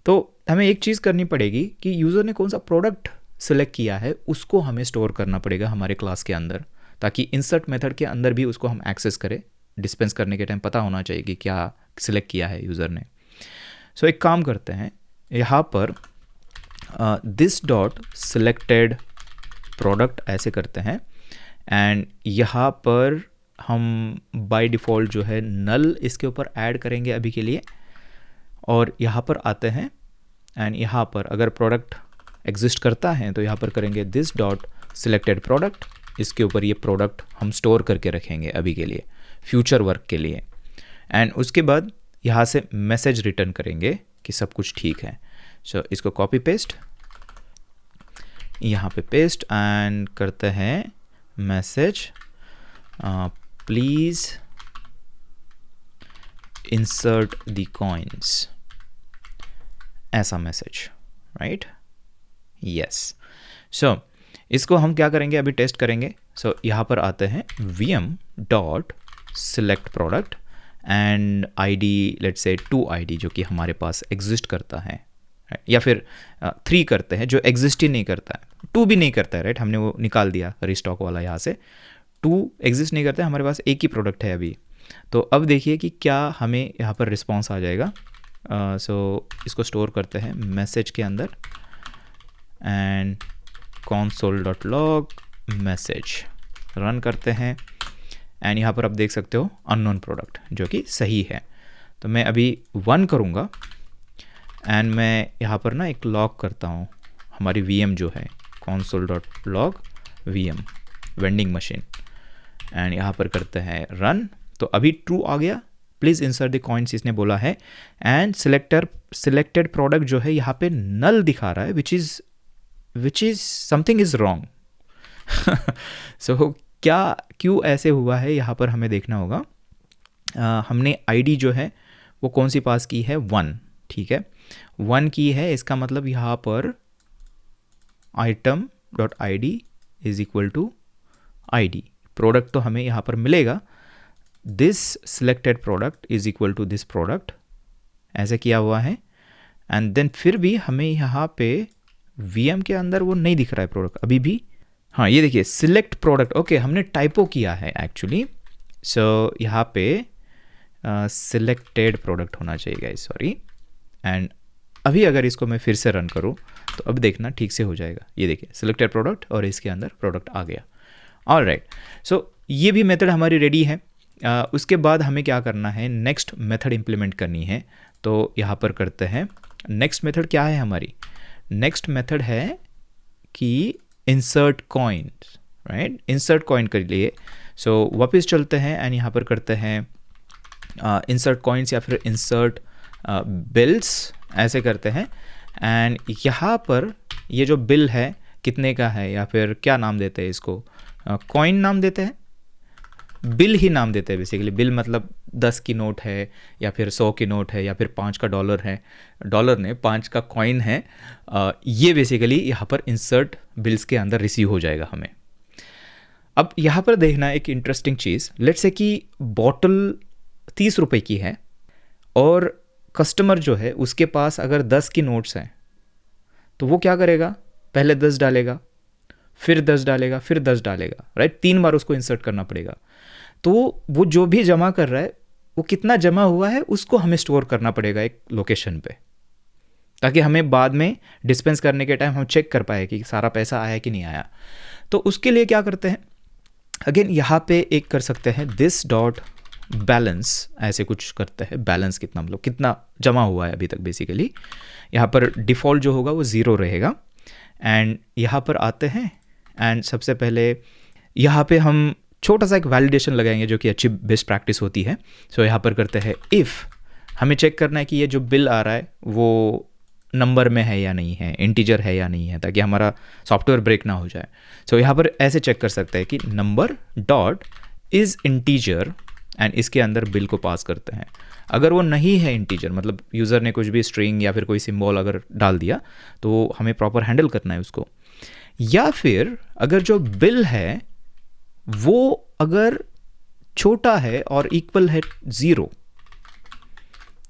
[SPEAKER 1] तो हमें एक चीज़ करनी पड़ेगी कि यूज़र ने कौन सा प्रोडक्ट सेलेक्ट किया है उसको हमें स्टोर करना पड़ेगा हमारे क्लास के अंदर, ताकि इंसर्ट मेथड के अंदर भी उसको हम एक्सेस करें। डिस्पेंस करने के टाइम पता होना चाहिए कि क्या सिलेक्ट किया है यूज़र ने। सो एक काम करते हैं, यहाँ पर दिस डॉट सिलेक्टेड प्रोडक्ट ऐसे करते हैं एंड यहाँ पर हम बाय डिफ़ॉल्ट जो है नल इसके ऊपर ऐड करेंगे अभी के लिए। और यहाँ पर आते हैं एंड यहाँ पर अगर प्रोडक्ट एग्जिस्ट करता है तो यहाँ पर करेंगे दिस डॉट सिलेक्टेड प्रोडक्ट, इसके ऊपर ये प्रोडक्ट हम स्टोर करके रखेंगे अभी के लिए, फ्यूचर वर्क के लिए। एंड उसके बाद यहाँ से मैसेज रिटर्न करेंगे कि सब कुछ ठीक है। सो इसको कॉपी पेस्ट, यहाँ पे पेस्ट एंड करते हैं message please insert the coins, ऐसा मैसेज, राइट, यस। सो इसको हम क्या करेंगे, अभी टेस्ट करेंगे। सो यहाँ पर आते हैं vm dot select product and ID, let's say 2 ID जो कि हमारे पास एग्जिस्ट करता है, या फिर 3 करते हैं जो एग्जिस्ट ही नहीं करता है, 2 भी नहीं करता है, राइट, हमने वो निकाल दिया रिस्टॉक वाला, यहाँ से 2 एग्जिस्ट नहीं करता है, हमारे पास एक ही प्रोडक्ट है अभी। तो अब देखिए कि क्या हमें यहाँ पर रिस्पॉन्स आ जाएगा। सो इसको स्टोर करते हैं मैसेज के अंदर एंड console.log मैसेज रन करते हैं एंड यहाँ पर आप देख सकते हो अननोन प्रोडक्ट जो कि सही है। तो मैं अभी 1 करूँगा एंड मैं यहाँ पर ना एक लॉग करता हूँ हमारी VM जो है console.log vm vending machine, and यहाँ पर करते हैं रन। तो अभी ट्रू आ गया, प्लीज़ इंसर्ट द कॉइन्स इसने बोला है, एंड सिलेक्टेड प्रोडक्ट जो है यहाँ पे नल दिखा रहा है, which is something is wrong. So क्यों ऐसे हुआ है यहाँ पर हमें देखना होगा। हमने आईडी जो है वो कौन सी पास की है, 1, ठीक है, 1 की है। इसका मतलब यहाँ पर item.id is equal to id, product तो हमें यहाँ पर मिलेगा, this selected product is equal to this product, ऐसे किया हुआ है। एंड देन फिर भी हमें यहाँ पे VM के अंदर वो नहीं दिख रहा है प्रोडक्ट अभी भी। हाँ, ये देखिए सिलेक्ट प्रोडक्ट, ओके हमने टाइपो किया है एक्चुअली। सो यहाँ पे सिलेक्टेड प्रोडक्ट होना चाहिए गाइस, सॉरी। एंड अभी अगर इसको मैं फिर से रन करूँ तो अब देखना ठीक से हो जाएगा। ये देखिए सिलेक्टेड प्रोडक्ट और इसके अंदर प्रोडक्ट आ गया। ऑलराइट, सो ये भी मेथड हमारी रेडी है। उसके बाद हमें क्या करना है, नेक्स्ट मेथड इम्प्लीमेंट करनी है। तो यहाँ पर करते हैं, नेक्स्ट मेथड क्या है हमारी, नेक्स्ट मेथड है कि insert coins, right, insert coin के लिए। सो वापस चलते हैं एंड यहाँ पर करते हैं इंसर्ट कॉइन्स या फिर इंसर्ट बिल्स, ऐसे करते हैं। एंड यहाँ पर ये जो बिल है कितने का है, या फिर क्या नाम देते हैं इसको, कॉइन नाम देते हैं, बिल ही नाम देते हैं बेसिकली। बिल मतलब 10 की नोट है या फिर 100 की नोट है या फिर 5 का डॉलर है, डॉलर ने 5 का कॉइन है। ये बेसिकली यहाँ पर इंसर्ट बिल्स के अंदर रिसीव हो जाएगा हमें। अब यहाँ पर देखना एक इंटरेस्टिंग चीज़, लेट्स से कि बॉटल 30 रुपए की है और कस्टमर जो है उसके पास अगर 10 की नोट्स हैं, तो वो क्या करेगा, पहले 10 डालेगा, फिर 10 डालेगा, फिर 10 डालेगा, राइट, 3 बार उसको इंसर्ट करना पड़ेगा। तो वो जो भी जमा कर रहा है वो कितना जमा हुआ है उसको हमें स्टोर करना पड़ेगा एक लोकेशन पे, ताकि हमें बाद में डिस्पेंस करने के टाइम हम चेक कर पाए कि सारा पैसा आया कि नहीं आया। तो उसके लिए क्या करते हैं, अगेन यहाँ पे एक कर सकते हैं दिस डॉट बैलेंस, ऐसे कुछ करते हैं, बैलेंस कितना मतलब कितना जमा हुआ है अभी तक। बेसिकली यहाँ पर डिफ़ॉल्ट जो होगा वो 0 रहेगा। एंड यहाँ पर आते हैं एंड सबसे पहले यहाँ पे हम छोटा सा एक वैलिडेशन लगाएंगे जो कि अच्छी बेस्ट प्रैक्टिस होती है। सो यहाँ पर करते हैं इफ़, हमें चेक करना है कि ये जो बिल आ रहा है वो नंबर में है या नहीं है, इंटीजर है या नहीं है, ताकि हमारा सॉफ्टवेयर ब्रेक ना हो जाए। सो यहाँ पर ऐसे चेक कर सकते हैं कि number dot is integer, and इसके अंदर बिल को पास करते हैं। अगर वो नहीं है इंटीजर, मतलब यूज़र ने कुछ भी स्ट्रिंग या फिर कोई सिंबल अगर डाल दिया, तो हमें प्रॉपर हैंडल करना है उसको। या फिर अगर जो बिल है वो अगर छोटा है और इक्वल है 0,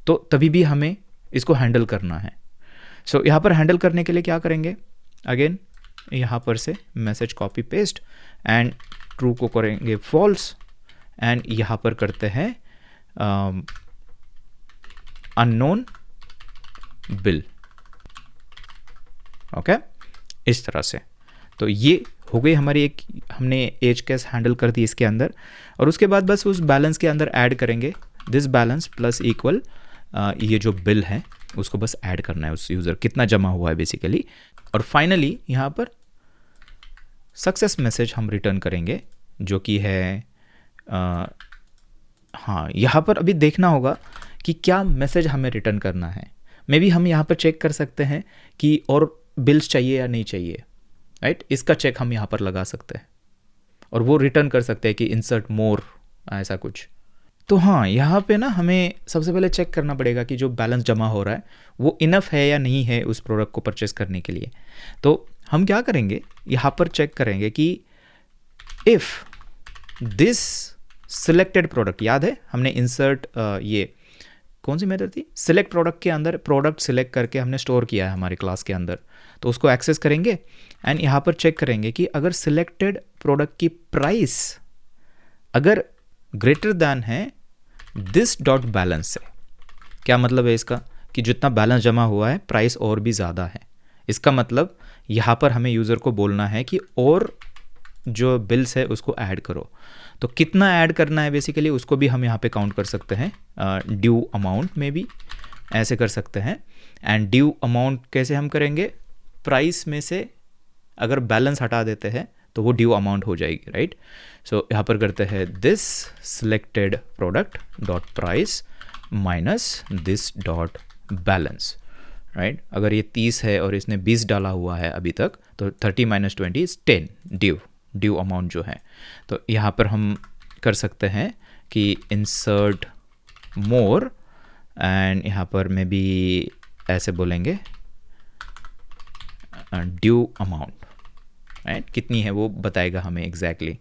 [SPEAKER 1] तो तभी भी हमें इसको हैंडल करना है। सो यहाँ पर हैंडल करने के लिए क्या करेंगे, अगेन यहाँ पर से message copy paste and true को करेंगे फॉल्स, एंड यहाँ पर करते हैं अननोन बिल, ओके, इस तरह से। तो ये हो गई हमारी एक, हमने एज केस हैंडल कर दी इसके अंदर। और उसके बाद बस उस बैलेंस के अंदर ऐड करेंगे दिस बैलेंस प्लस इक्वल ये जो बिल है उसको बस ऐड करना है, उस यूज़र कितना जमा हुआ है बेसिकली। और फाइनली यहाँ पर सक्सेस मैसेज हम रिटर्न करेंगे, जो कि है हाँ, यहाँ पर अभी देखना होगा कि क्या मैसेज हमें रिटर्न करना है। मे बी हम यहाँ पर चेक कर सकते हैं कि और बिल्स चाहिए या नहीं चाहिए, राइट, इसका चेक हम यहाँ पर लगा सकते हैं और वो रिटर्न कर सकते हैं कि इंसर्ट मोर, ऐसा कुछ। तो हाँ, यहाँ पे ना हमें सबसे पहले चेक करना पड़ेगा कि जो बैलेंस जमा हो रहा है वो इनफ है या नहीं है उस प्रोडक्ट को परचेस करने के लिए। तो हम क्या करेंगे, यहाँ पर चेक करेंगे कि इफ़ दिस सिलेक्टेड प्रोडक्ट, याद है हमने इंसर्ट ये कौन सी मेथड थी, सिलेक्ट प्रोडक्ट के अंदर प्रोडक्ट सिलेक्ट करके हमने स्टोर किया है हमारे क्लास के अंदर, तो उसको एक्सेस करेंगे एंड यहाँ पर चेक करेंगे कि अगर सिलेक्टेड प्रोडक्ट की प्राइस अगर ग्रेटर दैन है दिस डॉट बैलेंस से। क्या मतलब है इसका, कि जितना बैलेंस जमा हुआ है प्राइस और भी ज़्यादा है। इसका मतलब यहाँ पर हमें यूज़र को बोलना है कि और जो बिल्स है उसको ऐड करो। तो कितना ऐड करना है बेसिकली उसको भी हम यहाँ पे काउंट कर सकते हैं, ड्यू अमाउंट में भी ऐसे कर सकते हैं। एंड ड्यू अमाउंट कैसे हम करेंगे, प्राइस में से अगर बैलेंस हटा देते हैं तो वो ड्यू अमाउंट हो जाएगी, राइट। सो यहाँ पर करते हैं this selected product dot price minus this dot balance, right. अगर ये 30 है और इसने 20 डाला हुआ है अभी तक, तो 30 माइनस 20 इज 10 ड्यू अमाउंट जो है। तो यहाँ पर हम कर सकते हैं कि इंसर्ट मोर, एंड यहाँ पर में भी ऐसे बोलेंगे ड्यू अमाउंट, राइट, कितनी है वो बताएगा हमें एग्जैक्टली।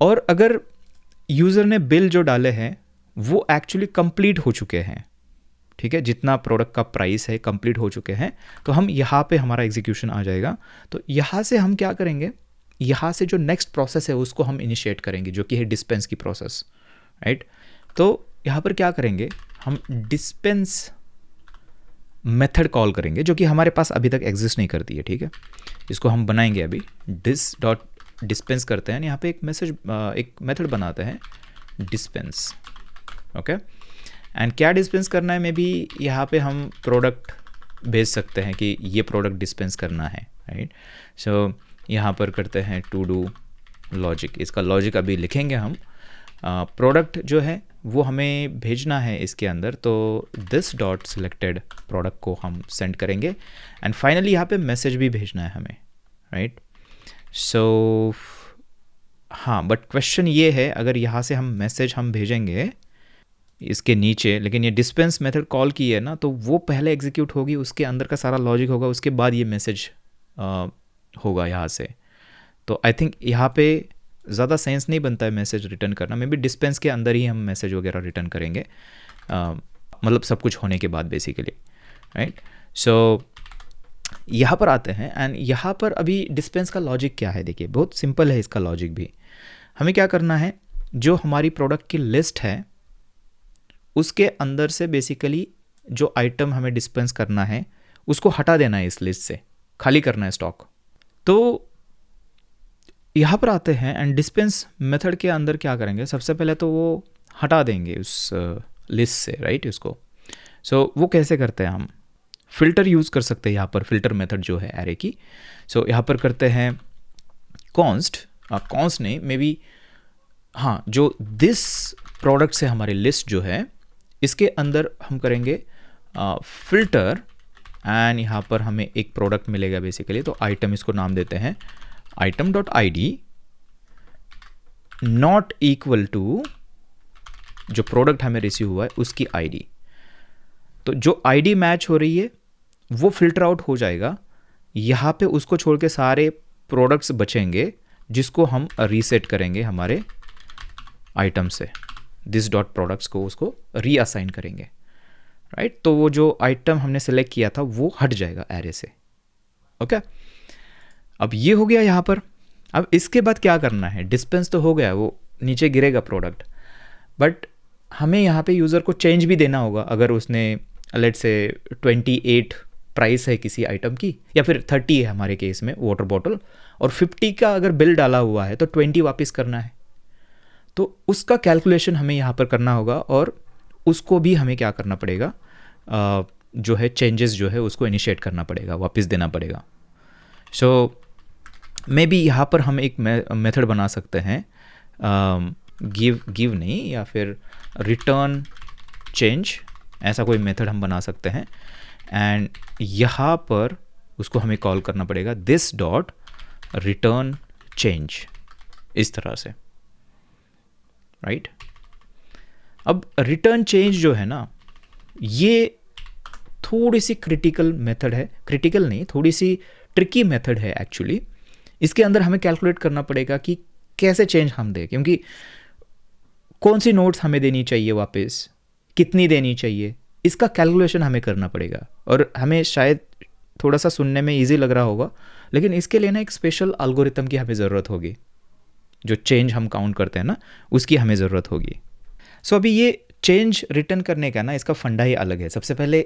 [SPEAKER 1] और अगर यूज़र ने बिल जो डाले हैं वो एक्चुअली कंप्लीट हो चुके हैं, ठीक है, जितना प्रोडक्ट का प्राइस है कंप्लीट हो चुके हैं, तो हम यहाँ पे हमारा एग्जीक्यूशन आ जाएगा। तो यहाँ से हम क्या करेंगे, यहाँ से जो नेक्स्ट प्रोसेस है उसको हम इनिशिएट करेंगे, जो कि है डिस्पेंस की प्रोसेस, राइट। तो यहाँ पर क्या करेंगे, हम डिस्पेंस मेथड कॉल करेंगे, जो कि हमारे पास अभी तक एग्जिस्ट नहीं करती है, ठीक है। इसको हम बनाएंगे अभी, डिस डॉट डिस्पेंस करते हैं, यहाँ पे एक मेथड बनाते हैं डिस्पेंस, ओके। एंड क्या डिस्पेंस करना है, मे बी यहाँ पे हम प्रोडक्ट भेज सकते हैं कि ये प्रोडक्ट डिस्पेंस करना है, राइट। सो यहाँ पर करते हैं टू डू लॉजिक, इसका लॉजिक अभी लिखेंगे हम। प्रोडक्ट जो है वो हमें भेजना है इसके अंदर, तो दिस डॉट सिलेक्टेड प्रोडक्ट को हम सेंड करेंगे, एंड फाइनली यहाँ पे मैसेज भी भेजना है हमें, राइट। सो हाँ, बट क्वेश्चन ये है, अगर यहाँ से हम मैसेज हम भेजेंगे इसके नीचे, लेकिन ये डिस्पेंस मेथड कॉल की है ना, तो वो पहले एग्जीक्यूट होगी, उसके अंदर का सारा लॉजिक होगा, उसके बाद ये मैसेज होगा यहाँ से। तो आई थिंक यहाँ पे ज़्यादा सेंस नहीं बनता है मैसेज रिटर्न करना, मे बी डिस्पेंस के अंदर ही हम मैसेज वगैरह रिटर्न करेंगे, मतलब सब कुछ होने के बाद बेसिकली, राइट। सो यहाँ पर आते हैं, एंड यहाँ पर अभी डिस्पेंस का लॉजिक क्या है, देखिए बहुत सिंपल है इसका लॉजिक भी। हमें क्या करना है, जो हमारी प्रोडक्ट की लिस्ट है उसके अंदर से बेसिकली जो आइटम हमें डिस्पेंस करना है उसको हटा देना है, इस लिस्ट से खाली करना है स्टॉक। तो यहाँ पर आते हैं एंड डिस्पेंस मेथड के अंदर क्या करेंगे, सबसे पहले तो वो हटा देंगे उस लिस्ट से, राइट, उसको। सो वो कैसे करते हैं, हम फ़िल्टर यूज़ कर सकते हैं यहाँ पर, फ़िल्टर मेथड जो है एरे की। सो यहाँ पर करते हैं कॉन्स्ट नहीं, मे बी हाँ, जो दिस प्रोडक्ट से हमारी लिस्ट जो है इसके अंदर हम करेंगे फ़िल्टर, एंड यहाँ पर हमें एक प्रोडक्ट मिलेगा बेसिकली, तो आइटम इसको नाम देते हैं item dot I D not equal to जो प्रोडक्ट हमें रिसीव हुआ है उसकी आईडी। तो जो आईडी मैच हो रही है वो फिल्टर आउट हो जाएगा, यहाँ पे उसको छोड़ के सारे प्रोडक्ट्स बचेंगे जिसको हम रीसेट करेंगे हमारे आइटम से, दिस डॉट प्रोडक्ट्स को उसको रीअसाइन करेंगे, राइट। तो वो जो आइटम हमने सेलेक्ट किया था वो हट जाएगा एरे से, ओके। अब ये हो गया यहाँ पर। अब इसके बाद क्या करना है, डिस्पेंस तो हो गया, वो नीचे गिरेगा प्रोडक्ट, बट हमें यहाँ पे यूज़र को चेंज भी देना होगा। अगर उसने लेट से 28 प्राइस है किसी आइटम की, या फिर 30 है हमारे केस में वाटर बॉटल, और 50 का अगर बिल डाला हुआ है तो 20 वापस करना है, तो उसका कैलकुलेशन हमें यहाँ पर करना होगा, और उसको भी हमें क्या करना पड़ेगा, जो है चेंजेस जो है उसको इनिशिएट करना पड़ेगा, वापस देना पड़ेगा। सो मे बी यहाँ पर हम एक मेथड बना सकते हैं, गिव नहीं, या फिर रिटर्न चेंज, ऐसा कोई मेथड हम बना सकते हैं, एंड यहाँ पर उसको हमें कॉल करना पड़ेगा दिस डॉट रिटर्न चेंज, इस तरह से, राइट। अब रिटर्न चेंज जो है ना, ये थोड़ी सी क्रिटिकल मेथड है, क्रिटिकल नहीं, थोड़ी सी ट्रिकी मेथड है एक्चुअली। इसके अंदर हमें कैलकुलेट करना पड़ेगा कि कैसे चेंज हम दें, क्योंकि कौन सी नोट्स हमें देनी चाहिए वापस, कितनी देनी चाहिए, इसका कैलकुलेशन हमें करना पड़ेगा। और हमें शायद थोड़ा सा सुनने में इजी लग रहा होगा, लेकिन इसके लिए ना एक स्पेशल एल्गोरिथम की हमें ज़रूरत होगी, जो चेंज हम काउंट करते हैं ना उसकी हमें ज़रूरत होगी। सो अभी ये चेंज रिटर्न करने का ना इसका फंडा ही अलग है। सबसे पहले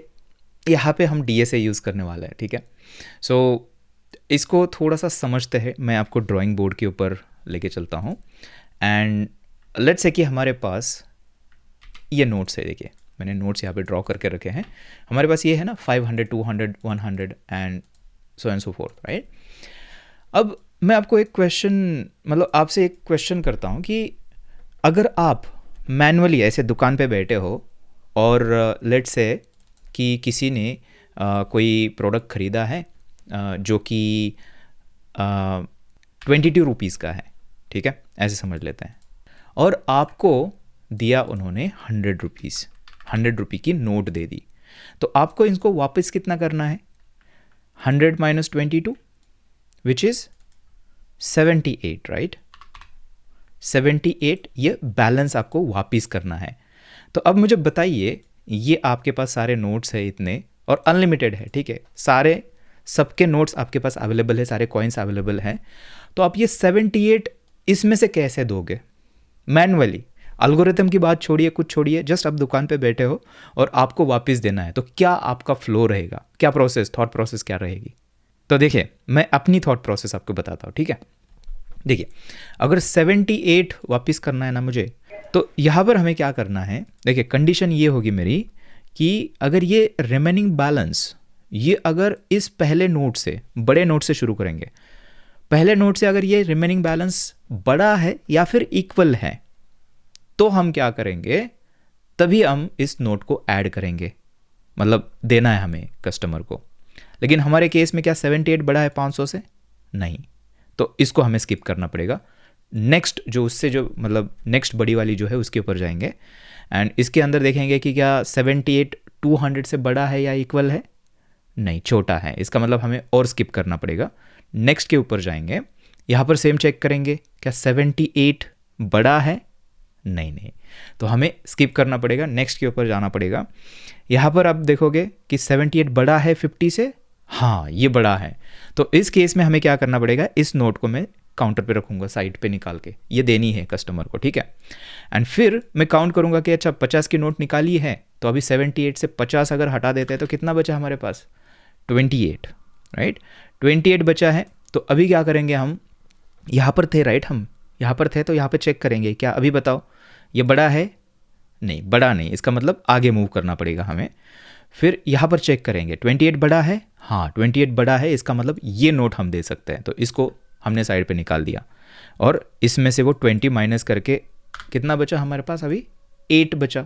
[SPEAKER 1] यहाँ पे हम DSA यूज़ करने वाला है, ठीक है। सो इसको थोड़ा सा समझते हैं, मैं आपको ड्राइंग बोर्ड के ऊपर लेके चलता हूँ, एंड लेट्स से कि हमारे पास ये नोट्स है, देखिए मैंने नोट्स यहाँ पे ड्रॉ करके रखे हैं। हमारे पास ये है ना 500, 200, 100 and so and so fourth, right. अब मैं आपको एक क्वेश्चन, मतलब आपसे एक क्वेश्चन करता हूँ कि अगर आप मैनुअली ऐसे दुकान पे बैठे हो और लेट्स से कि किसी ने कोई प्रोडक्ट ख़रीदा है जो कि 22 रुपीज़ का है, ठीक है, ऐसे समझ लेते हैं, और आपको दिया उन्होंने 100 रुपीज़, 100 रुपये की नोट दे दी, तो आपको इनको वापस कितना करना है? 100 माइनस 22 विच इज़ 78, राइट। 78 ये बैलेंस आपको वापस करना है। तो अब मुझे बताइए, ये आपके पास सारे नोट्स है इतने और अनलिमिटेड है, ठीक है, सारे सबके नोट्स आपके पास अवेलेबल है, सारे कॉइन्स अवेलेबल हैं, तो आप ये 78 इसमें से कैसे दोगे मैनुअली? एल्गोरिथम की बात छोड़िए, कुछ छोड़िए, जस्ट आप दुकान पे बैठे हो और आपको वापस देना है, तो क्या आपका फ्लो रहेगा, क्या प्रोसेस, थॉट प्रोसेस क्या रहेगी? तो देखिए, मैं अपनी थॉट प्रोसेस आपको बताता हूँ, ठीक है। देखिए, अगर 78 वापस करना है ना मुझे, तो यहाँ पर हमें क्या करना है? देखिए, कंडीशन ये होगी मेरी कि अगर ये रिमेनिंग बैलेंस, ये अगर इस पहले नोट से, बड़े नोट से शुरू करेंगे, पहले नोट से अगर ये रिमेनिंग बैलेंस बड़ा है या फिर इक्वल है, तो हम क्या करेंगे? तभी हम इस नोट को ऐड करेंगे, मतलब देना है हमें कस्टमर को। लेकिन हमारे केस में क्या 78 बड़ा है 500 से? नहीं, तो इसको हमें स्किप करना पड़ेगा। नेक्स्ट जो उससे जो मतलब नेक्स्ट बड़ी वाली जो है उसके ऊपर जाएंगे एंड इसके अंदर देखेंगे कि क्या 78 200 से बड़ा है या इक्वल है? नहीं, छोटा है, इसका मतलब हमें और स्किप करना पड़ेगा। नेक्स्ट के ऊपर जाएंगे, यहाँ पर सेम चेक करेंगे, क्या 78 बड़ा है? नहीं नहीं, तो हमें स्किप करना पड़ेगा, नेक्स्ट के ऊपर जाना पड़ेगा। यहाँ पर आप देखोगे कि 78 बड़ा है 50 से, हाँ ये बड़ा है, तो इस केस में हमें क्या करना पड़ेगा? इस नोट को मैं काउंटर पे रखूँगा, साइड पे निकाल के, ये देनी है कस्टमर को, ठीक है। एंड फिर मैं काउंट करूँगा कि अच्छा 50 की नोट निकाली है, तो अभी 78 से 50 अगर हटा देते हैं तो कितना बचा हमारे पास? 28, राइट। 28 बचा है, तो अभी क्या करेंगे हम? यहाँ पर थे, राइट, हम यहाँ पर थे, तो यहाँ पर चेक करेंगे, क्या अभी बताओ ये बड़ा है? नहीं, बड़ा नहीं, इसका मतलब आगे मूव करना पड़ेगा हमें। फिर यहाँ पर चेक करेंगे, 28 बड़ा है? हाँ 28 बड़ा है, इसका मतलब ये नोट हम दे सकते हैं, तो इसको हमने साइड पे निकाल दिया और इसमें से वो 20 माइनस करके कितना बचा हमारे पास? अभी 8 बचा।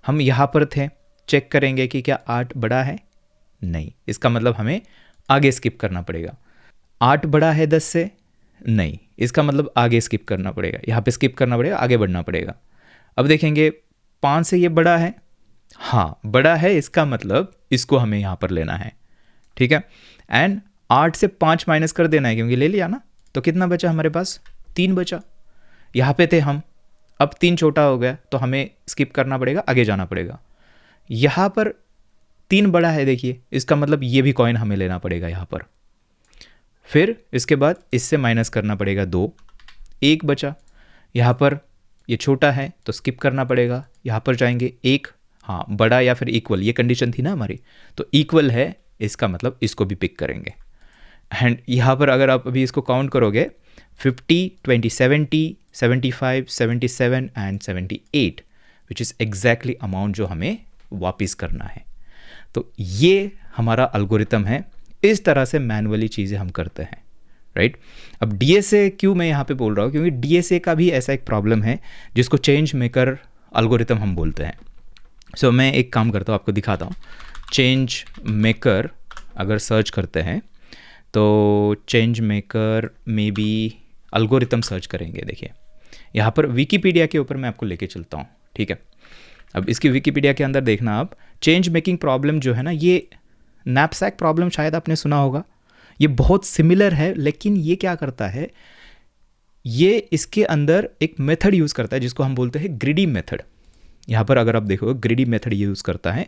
[SPEAKER 1] हम यहाँ पर थे, चेक करेंगे कि क्या 8 बड़ा है? नहीं, इसका मतलब हमें आगे स्किप करना पड़ेगा। 8 बड़ा है 10 से? नहीं, इसका मतलब आगे स्किप करना पड़ेगा, यहाँ पे स्किप करना पड़ेगा, आगे बढ़ना पड़ेगा। अब देखेंगे 5 से ये बड़ा है? हाँ बड़ा है, इसका मतलब इसको हमें यहाँ पर लेना है, ठीक है। एंड 8 से 5 माइनस कर देना है क्योंकि ले लिया ना, तो कितना बचा हमारे पास? 3 बचा। यहाँ पे थे हम, अब 3 छोटा हो गया, तो हमें स्किप करना पड़ेगा, आगे जाना पड़ेगा। यहाँ पर 3 बड़ा है, देखिए, इसका मतलब ये भी कॉइन हमें लेना पड़ेगा यहाँ पर। फिर इसके बाद इससे माइनस करना पड़ेगा 2, 1 बचा। यहाँ पर ये छोटा है तो स्किप करना पड़ेगा, यहाँ पर जाएंगे 1, हाँ बड़ा या फिर इक्वल, ये कंडीशन थी ना हमारी, तो इक्वल है, इसका मतलब इसको भी पिक करेंगे। एंड यहाँ पर अगर आप अभी इसको काउंट करोगे, 50, 20, 70, 75, 77 and 78 which is exactly amount जो हमें वापस करना है। तो ये हमारा एल्गोरिथम है, इस तरह से मैनुअली चीज़ें हम करते हैं, राइट। अब डीएसए क्यों मैं यहाँ पे बोल रहा हूँ? क्योंकि डीएसए का भी ऐसा एक प्रॉब्लम है जिसको चेंज मेकर एल्गोरिथम हम बोलते हैं। सो मैं एक काम करता हूँ, आपको दिखाता हूँ। चेंज मेकर अगर सर्च करते हैं तो चेंज मेकर में भी एल्गोरिथम सर्च करेंगे। देखिए यहाँ पर विकीपीडिया के ऊपर मैं आपको लेके चलता हूँ, ठीक है। अब इसकी विकीपीडिया के अंदर देखना आप, चेंज मेकिंग प्रॉब्लम जो है ना, ये नैपसैक प्रॉब्लम शायद आपने सुना होगा, ये बहुत सिमिलर है, लेकिन ये क्या करता है, ये इसके अंदर एक मेथड यूज़ करता है जिसको हम बोलते हैं ग्रिडी मेथड। यहाँ पर अगर आप देखो, ग्रिडी मेथड ये यूज़ करता है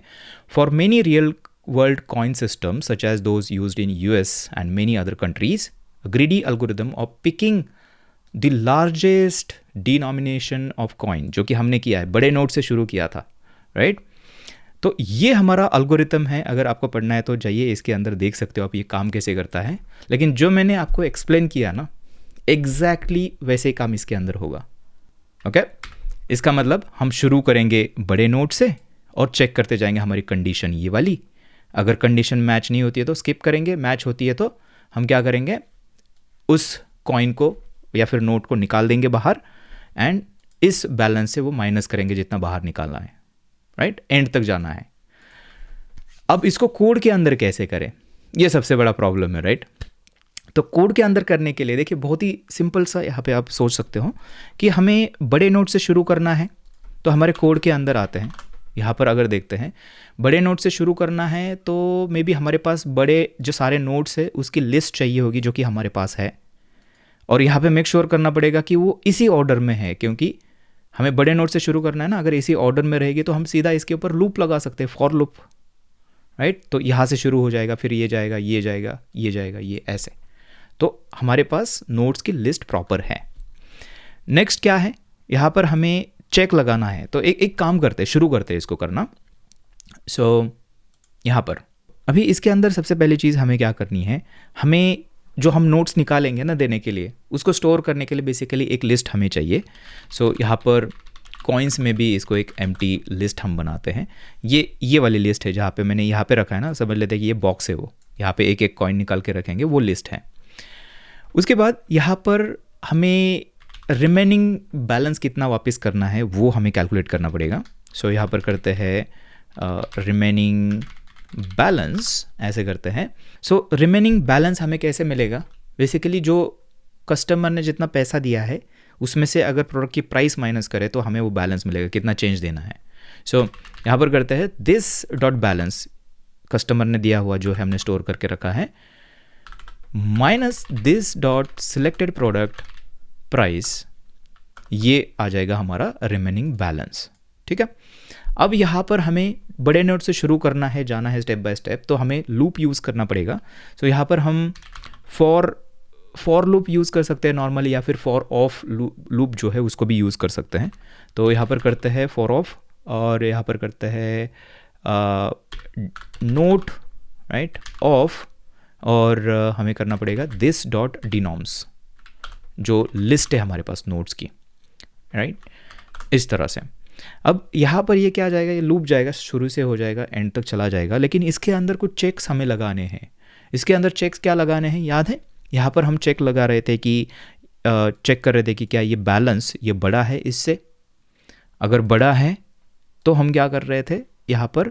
[SPEAKER 1] for many real world coin system such as those used in US and many other countries, greedy algorithm of picking the largest denomination of coin, जो कि हमने किया है, बड़े नोट से शुरू किया था, राइट। तो ये हमारा एल्गोरिथम है, अगर आपको पढ़ना है तो जाइए इसके अंदर देख सकते हो आप ये काम कैसे करता है। लेकिन जो मैंने आपको एक्सप्लेन किया ना, एग्जैक्टली वैसे ही काम इसके अंदर होगा, ओके। इसका मतलब हम शुरू करेंगे बड़े नोट से और चेक करते जाएंगे हमारी कंडीशन ये वाली, अगर कंडीशन मैच नहीं होती है तो स्किप करेंगे, मैच होती है तो हम क्या करेंगे, उस कॉइन को या फिर नोट को निकाल देंगे बाहर एंड इस बैलेंस से वो माइनस करेंगे जितना बाहर निकालना है, राइट, एंड तक जाना है। अब इसको कोड के अंदर कैसे करें, ये सबसे बड़ा प्रॉब्लम है, राइट। तो कोड के अंदर करने के लिए देखिए बहुत ही सिंपल सा यहाँ पे आप सोच सकते हो कि हमें बड़े नोट से शुरू करना है, तो हमारे कोड के अंदर आते हैं। यहाँ पर अगर देखते हैं बड़े नोट से शुरू करना है तो मे बी हमारे पास बड़े जो सारे नोट्स है उसकी लिस्ट चाहिए होगी जो कि हमारे पास है, और यहाँ पे मेक श्योर करना पड़ेगा कि वो इसी ऑर्डर में है, क्योंकि हमें बड़े नोट से शुरू करना है ना। अगर इसी ऑर्डर में रहेगी तो हम सीधा इसके ऊपर लूप लगा सकते हैं, फॉर लूप, राइट। तो यहाँ से शुरू हो जाएगा, फिर ये जाएगा, ये जाएगा, ये जाएगा, ये ऐसे। तो हमारे पास नोट्स की लिस्ट प्रॉपर है। नेक्स्ट क्या है, यहाँ पर हमें चेक लगाना है। तो एक काम करते हैं, शुरू करते हैं इसको करना। सो यहाँ पर अभी इसके अंदर सबसे पहली चीज़ हमें क्या करनी है, हमें जो हम नोट्स निकालेंगे ना देने के लिए, उसको स्टोर करने के लिए बेसिकली एक लिस्ट हमें चाहिए। सो यहाँ पर कॉइन्स में भी इसको एक एम्प्टी लिस्ट हम बनाते हैं। ये वाली लिस्ट है जहाँ पे मैंने यहाँ पे रखा है ना, समझ लेते हैं कि ये बॉक्स है, वो यहाँ पे एक एक कॉइन निकाल के रखेंगे, वो लिस्ट है। उसके बाद यहाँ पर हमें रिमेनिंग बैलेंस कितना वापस करना है वो हमें कैलकुलेट करना पड़ेगा। सो यहाँ पर करते हैं रिमेनिंग बैलेंस, ऐसे करते हैं। सो रिमेनिंग बैलेंस हमें कैसे मिलेगा, बेसिकली जो कस्टमर ने जितना पैसा दिया है उसमें से अगर प्रोडक्ट की प्राइस माइनस करे तो हमें वो बैलेंस मिलेगा, कितना चेंज देना है। सो यहाँ पर करते हैं दिस डॉट बैलेंस, कस्टमर ने दिया हुआ जो है हमने स्टोर करके रखा है, minus this dot selected product price, ये आ जाएगा हमारा रिमेनिंग बैलेंस, ठीक है। अब यहाँ पर हमें बड़े नोट से शुरू करना है, जाना है स्टेप बाय स्टेप, तो हमें लूप यूज़ करना पड़ेगा। सो यहाँ पर हम फॉर लूप यूज़ कर सकते हैं नॉर्मली, या फिर फॉर ऑफ लूप जो है उसको भी यूज़ कर सकते हैं। तो यहाँ पर करते हैं फॉर ऑफ, और यहाँ पर करते हैं नोट, राइट, ऑफ, और हमें करना पड़ेगा दिस डॉट डिनॉम्स, जो लिस्ट है हमारे पास नोट्स की, राइट, इस तरह से। अब यहाँ पर ये क्या जाएगा, ये लूप जाएगा, शुरू से हो जाएगा, एंड तक चला जाएगा, लेकिन इसके अंदर कुछ चेक्स हमें लगाने हैं। इसके अंदर चेक्स क्या लगाने हैं, याद है, यहाँ पर हम चेक लगा रहे थे कि चेक कर रहे थे कि क्या ये बैलेंस ये बड़ा है इससे। अगर बड़ा है तो हम क्या कर रहे थे, यहाँ पर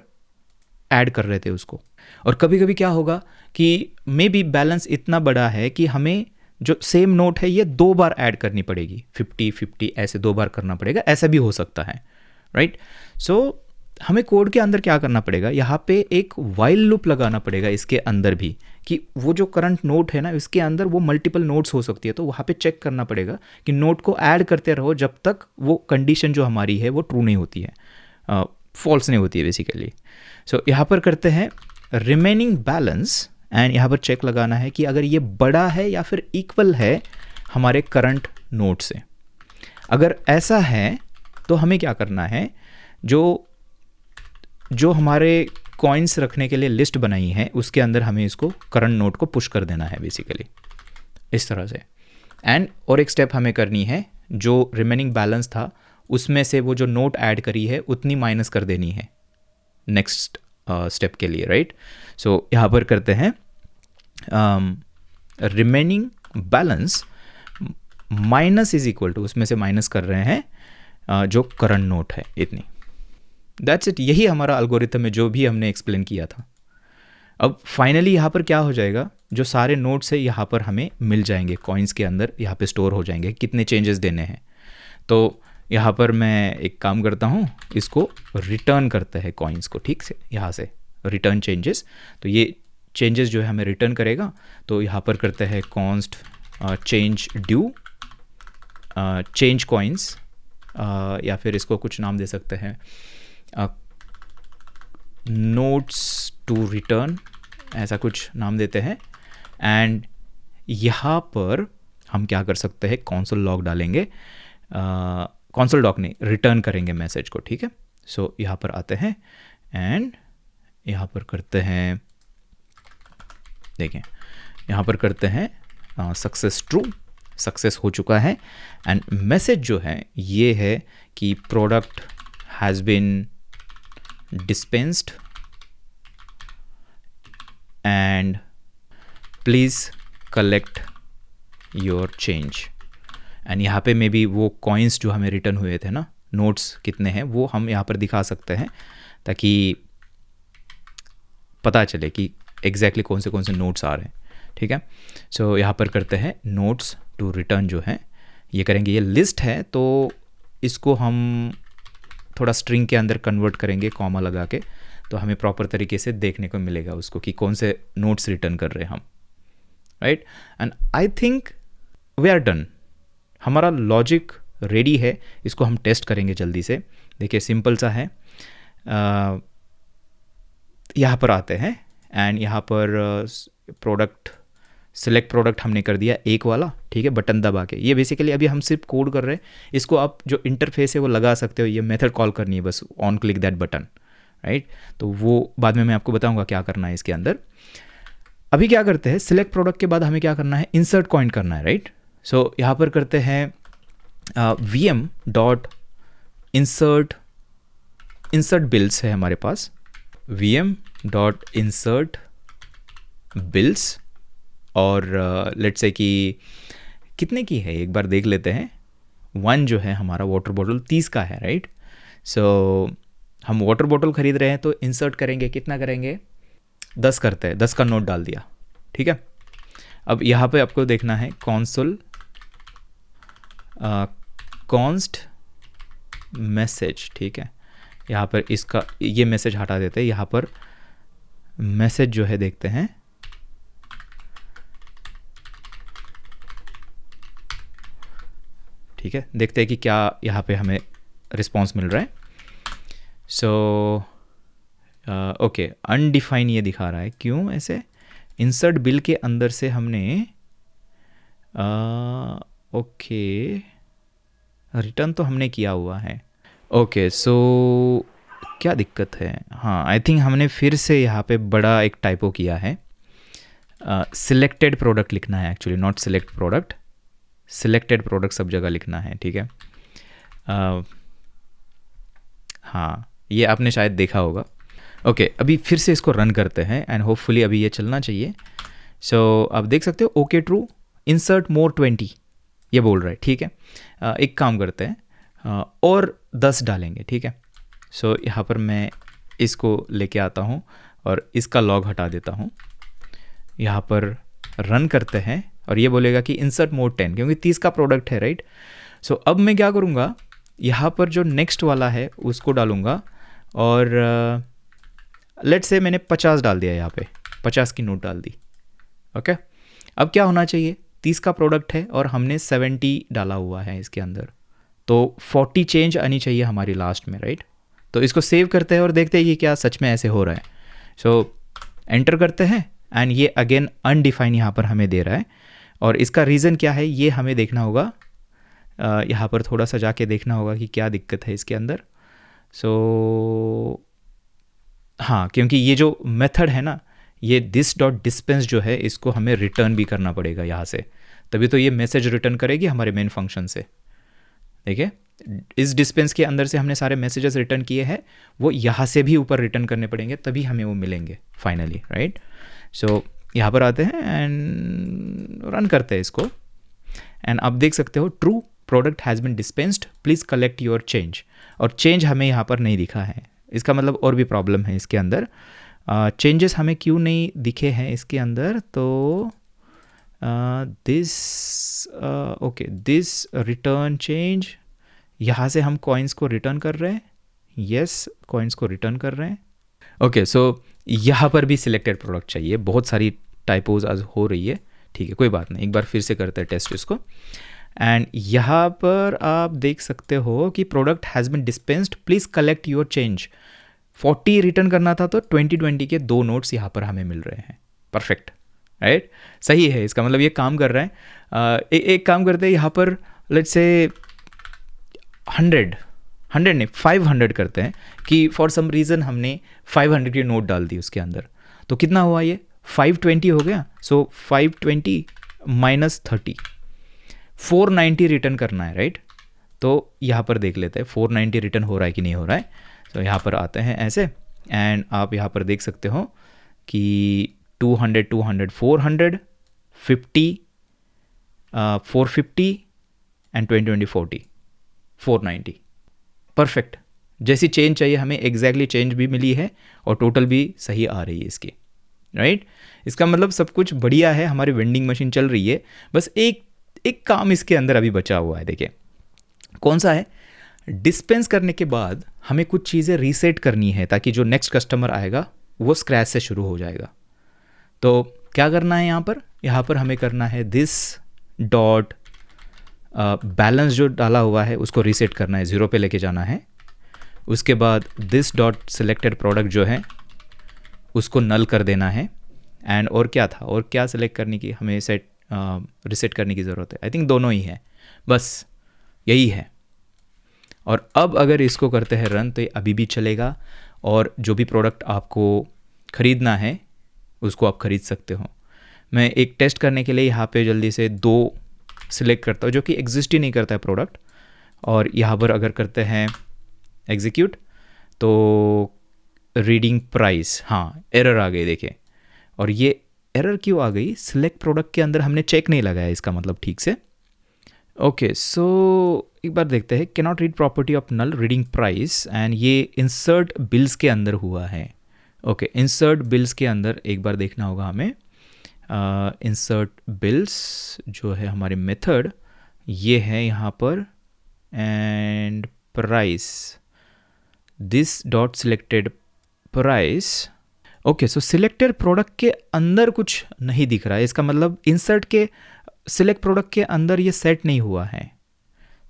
[SPEAKER 1] ऐड कर रहे थे उसको। और कभी कभी क्या होगा कि मे बी बैलेंस इतना बड़ा है कि हमें जो सेम नोट है ये 2 बार ऐड करनी पड़ेगी, 50-50 ऐसे 2 बार करना पड़ेगा, ऐसा भी हो सकता है, राइट। सो हमें कोड के अंदर क्या करना पड़ेगा, यहाँ पे एक वाइल लूप लगाना पड़ेगा इसके अंदर भी, कि वो जो करंट नोट है ना इसके अंदर वो मल्टीपल नोट्स हो सकती है, तो वहाँ पे चेक करना पड़ेगा कि नोट को ऐड करते रहो जब तक वो कंडीशन जो हमारी है वो ट्रू नहीं होती है, फॉल्स नहीं होती है बेसिकली। सो यहाँ पर करते हैं रिमेनिंग बैलेंस, एंड यहाँ पर चेक लगाना है कि अगर ये बड़ा है या फिर इक्वल है हमारे करंट नोट से। अगर ऐसा है तो हमें क्या करना है, जो हमारे कॉइन्स रखने के लिए लिस्ट बनाई है उसके अंदर हमें इसको करंट नोट को पुश कर देना है बेसिकली, इस तरह से। एंड और एक स्टेप हमें करनी है, जो रिमेनिंग बैलेंस था उसमें से वो जो नोट ऐड करी है उतनी माइनस कर देनी है नेक्स्ट स्टेप के लिए, राइट। सो यहाँ पर करते हैं remaining balance minus is equal to, उसमें से माइनस कर रहे हैं जो करंट नोट है इतनी। दैट्स इट, यही हमारा एल्गोरिथम है जो भी हमने एक्सप्लेन किया था। अब फाइनली यहाँ पर क्या हो जाएगा, जो सारे नोट्स है यहाँ पर हमें मिल जाएंगे, कॉइन्स के अंदर यहाँ पे स्टोर हो जाएंगे, कितने चेंजेस देने हैं। तो यहाँ पर मैं एक काम करता हूँ, इसको रिटर्न करते हैं कॉइन्स को, ठीक से, यहाँ से रिटर्न चेंजेस। तो ये चेंजेस जो है हमें रिटर्न करेगा। तो यहाँ पर करते हैं const change due change coins, या फिर इसको कुछ नाम दे सकते हैं नोट्स टू रिटर्न, ऐसा कुछ नाम देते हैं। एंड यहाँ पर हम क्या कर सकते हैं, कॉन्सोल लॉग डालेंगे, कॉन्सोल लॉग नहीं, रिटर्न करेंगे मैसेज को, ठीक है। सो यहाँ पर आते हैं एंड यहाँ पर करते हैं, देखें यहाँ पर करते हैं सक्सेस ट्रू, सक्सेस हो चुका है। एंड मैसेज जो है ये है कि product has been dispensed and please collect your change. And यहाँ पे मे बी वो कॉइन्स जो हमें रिटर्न हुए थे ना, नोट्स कितने हैं वो हम यहाँ पर दिखा सकते हैं, ताकि पता चले कि एग्जैक्टली कौन से नोट्स आ रहे हैं। ठीक है, सो यहाँ पर करते हैं नोट्स टू रिटर्न जो है ये करेंगे। ये लिस्ट है तो इसको हम थोड़ा स्ट्रिंग के अंदर कन्वर्ट करेंगे कॉमा लगा के, तो हमें प्रॉपर तरीके से देखने को मिलेगा उसको कि कौन से नोट्स रिटर्न कर रहे हैं हम, right. And I think we are done, हमारा लॉजिक रेडी है। इसको हम टेस्ट करेंगे जल्दी से। देखिए सिंपल सा है। यहाँ पर आते हैं एंड यहाँ पर प्रोडक्ट, सिलेक्ट प्रोडक्ट हमने कर दिया एक वाला, ठीक है, बटन दबा के। ये बेसिकली अभी हम सिर्फ कोड कर रहे हैं, इसको आप जो इंटरफेस है वो लगा सकते हो, ये मेथड कॉल करनी है बस, on click that button, right. तो वो बाद में मैं आपको बताऊंगा क्या करना है इसके अंदर। अभी क्या करते हैं, सिलेक्ट प्रोडक्ट के बाद हमें क्या करना है, इंसर्ट कॉइन करना है, राइट। सो यहाँ पर करते हैं vm dot insert, insert bills है हमारे पास, vm डॉट इंसर्ट बिल्स। और लेट्स से कि कितने की है एक बार देख लेते हैं। 1 जो है हमारा वाटर बॉटल 30 का है, राइट। सो हम वाटर बॉटल खरीद रहे हैं तो इंसर्ट करेंगे, कितना करेंगे, 10 करते हैं, 10 का नोट डाल दिया, ठीक है। अब यहाँ पे आपको देखना है कॉन्सोल कॉन्स्ट मैसेज, ठीक है। यहाँ पर इसका ये मैसेज हटा देते हैं, यहाँ पर मैसेज जो है देखते हैं, ठीक है। देखते हैं कि क्या यहाँ पे हमें रिस्पॉन्स मिल रहा है। सो ओके, अनडिफाइन ये दिखा रहा है, क्यों ऐसे। इंसर्ट बिल के अंदर से हमने ओके रिटर्न तो हमने किया हुआ है। ओके सो क्या दिक्कत है, हाँ आई थिंक हमने फिर से यहाँ पे बड़ा एक टाइपो किया है। सिलेक्टेड प्रोडक्ट लिखना है actually, not select product, selected product सब जगह लिखना है, ठीक है। हाँ ये आपने शायद देखा होगा। ओके अभी फिर से इसको रन करते हैं एंड होपफुली अभी ये चलना चाहिए। सो आप देख सकते हो ओके ट्रू, इंसर्ट मोर 20 ये बोल रहा है, ठीक है। एक काम करते हैं और 10 डालेंगे, ठीक है। सो यहाँ पर मैं इसको लेके आता हूँ और इसका लॉग हटा देता हूँ। यहाँ पर रन करते हैं और ये बोलेगा कि इंसर्ट मोर 10, क्योंकि 30 का प्रोडक्ट है, राइट। सो अब मैं क्या करूँगा, यहाँ पर जो नेक्स्ट वाला है उसको डालूँगा और लेट्स से मैंने 50 डाल दिया, यहाँ पे 50 की नोट डाल दी, ओके। अब क्या होना चाहिए, 30 का प्रोडक्ट है और हमने 70 डाला हुआ है इसके अंदर, तो 40 चेंज आनी चाहिए हमारी लास्ट में, राइट। तो इसको सेव करते हैं और देखते हैं कि क्या सच में ऐसे हो रहा है। सो एंटर करते हैं एंड ये अगेन अनडिफाइन यहाँ पर हमें दे रहा है और इसका रीज़न क्या है ये हमें देखना होगा। यहाँ पर थोड़ा सा जाके देखना होगा कि क्या दिक्कत है इसके अंदर। सो हाँ, क्योंकि ये जो मेथड है ना, ये दिस डॉट डिस्पेंस जो है इसको हमें रिटर्न भी करना पड़ेगा यहाँ से, तभी तो ये मैसेज रिटर्न करेगी हमारे मेन फंक्शन से। देखिए इस डिस्पेंस के अंदर से हमने सारे मैसेजेस रिटर्न किए हैं, वो यहाँ से भी ऊपर रिटर्न करने पड़ेंगे तभी हमें वो मिलेंगे फाइनली, राइट। सो यहाँ पर आते हैं एंड रन करते हैं इसको एंड आप देख सकते हो true product has bin dispensed, please collect your change. और चेंज हमें यहाँ पर नहीं दिखा है, इसका मतलब और भी प्रॉब्लम है इसके अंदर। चेंजेस हमें क्यों नहीं दिखे हैं इसके अंदर, तो this okay this return change, यहाँ से हम कॉइन्स को रिटर्न कर रहे हैं, यस कॉइन्स को रिटर्न कर रहे हैं। ओके सो यहाँ पर भी सिलेक्टेड प्रोडक्ट चाहिए, बहुत सारी टाइपोज आज हो रही है, ठीक है कोई बात नहीं, एक बार फिर से करते हैं टेस्ट इसको। एंड यहाँ पर आप देख सकते हो कि product has bin dispensed, please collect your change. 40 return करना था तो 20 के 2 नोट्स यहाँ पर हमें मिल रहे हैं, परफेक्ट, राइट। सही है, इसका मतलब ये काम कर रहा है। एक काम करते हैं यहाँ पर, लेट्स से 100 नहीं 500 करते हैं कि फॉर सम रीज़न हमने 500 की नोट डाल दी उसके अंदर, तो कितना हुआ ये 520 हो गया। सो 520 माइनस 30, 490 रिटर्न करना है, राइट। तो यहाँ पर देख लेते हैं 490 रिटर्न हो रहा है कि नहीं हो रहा है। तो यहाँ पर आते हैं ऐसे एंड आप यहाँ पर देख सकते हो कि 200, 200, 400, 50, 450 एंड 20, 20, 40, 490। परफेक्ट। जैसी चेंज चाहिए हमें एग्जैक्टली चेंज भी मिली है और टोटल भी सही आ रही है इसकी, राइट। इसका मतलब सब कुछ बढ़िया है, हमारी वेंडिंग मशीन चल रही है। बस एक काम इसके अंदर अभी बचा हुआ है, देखिए कौन सा है। डिस्पेंस करने के बाद हमें कुछ चीज़ें रीसेट करनी है ताकि जो नेक्स्ट कस्टमर आएगा वो स्क्रैच से शुरू हो जाएगा। तो क्या करना है यहाँ पर हमें करना है दिस डॉट बैलेंस जो डाला हुआ है उसको रीसेट करना है, 0 पे लेके जाना है। उसके बाद दिस डॉट सिलेक्टेड प्रोडक्ट जो है उसको नल कर देना है। एंड और क्या था, और क्या सिलेक्ट करने की हमें रीसेट करने की ज़रूरत है। आई थिंक दोनों ही है, बस यही है। और अब अगर इसको करते हैं रन तो ये अभी भी चलेगा और जो भी प्रोडक्ट आपको ख़रीदना है उसको आप ख़रीद सकते हो। मैं एक टेस्ट करने के लिए यहाँ पे जल्दी से 2 सिलेक्ट करता हूँ जो कि एग्जिस्ट ही नहीं करता है प्रोडक्ट, और यहाँ पर अगर करते हैं एग्जीक्यूट तो रीडिंग प्राइस, हाँ एरर आ गई देखिए। और ये एरर क्यों आ गई, सिलेक्ट प्रोडक्ट के अंदर हमने चेक नहीं लगाया इसका मतलब ठीक से। ओके सो एक बार देखते हैं, cannot read property of null reading price, and ये इंसर्ट बिल्स के अंदर हुआ है। ओके इंसर्ट बिल्स के अंदर एक बार देखना होगा हमें। इंसर्ट बिल्स जो है हमारे मेथड ये है यहाँ पर, and price this dot selected price. Okay so selected product के अंदर कुछ नहीं दिख रहा है, इसका मतलब इंसर्ट के सिलेक्ट प्रोडक्ट के अंदर ये सेट नहीं हुआ है।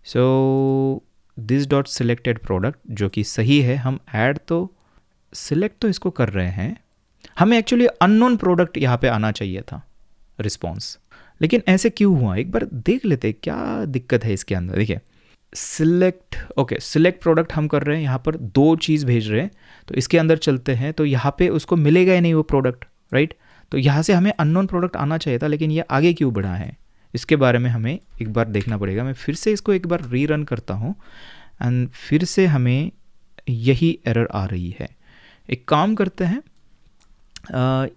[SPEAKER 1] So this dot selected product जो कि सही है, हम ऐड तो सिलेक्ट तो इसको कर रहे हैं, हमें एक्चुअली अननोन प्रोडक्ट यहाँ पे आना चाहिए था रिस्पॉन्स, लेकिन ऐसे क्यों हुआ एक बार देख लेते हैं क्या दिक्कत है इसके अंदर। देखिए सिलेक्ट, ओके सिलेक्ट प्रोडक्ट हम कर रहे हैं, यहाँ पर 2 चीज़ भेज रहे हैं, तो इसके अंदर चलते हैं तो यहाँ पे उसको मिलेगा ही नहीं वो प्रोडक्ट, राइट। तो यहाँ से हमें अननोन प्रोडक्ट आना चाहिए था, लेकिन ये आगे क्यों बढ़ा है इसके बारे में हमें एक बार देखना पड़ेगा। मैं फिर से इसको एक बार रीरन करता हूँ एंड फिर से हमें यही एरर आ रही है। एक काम करते हैं,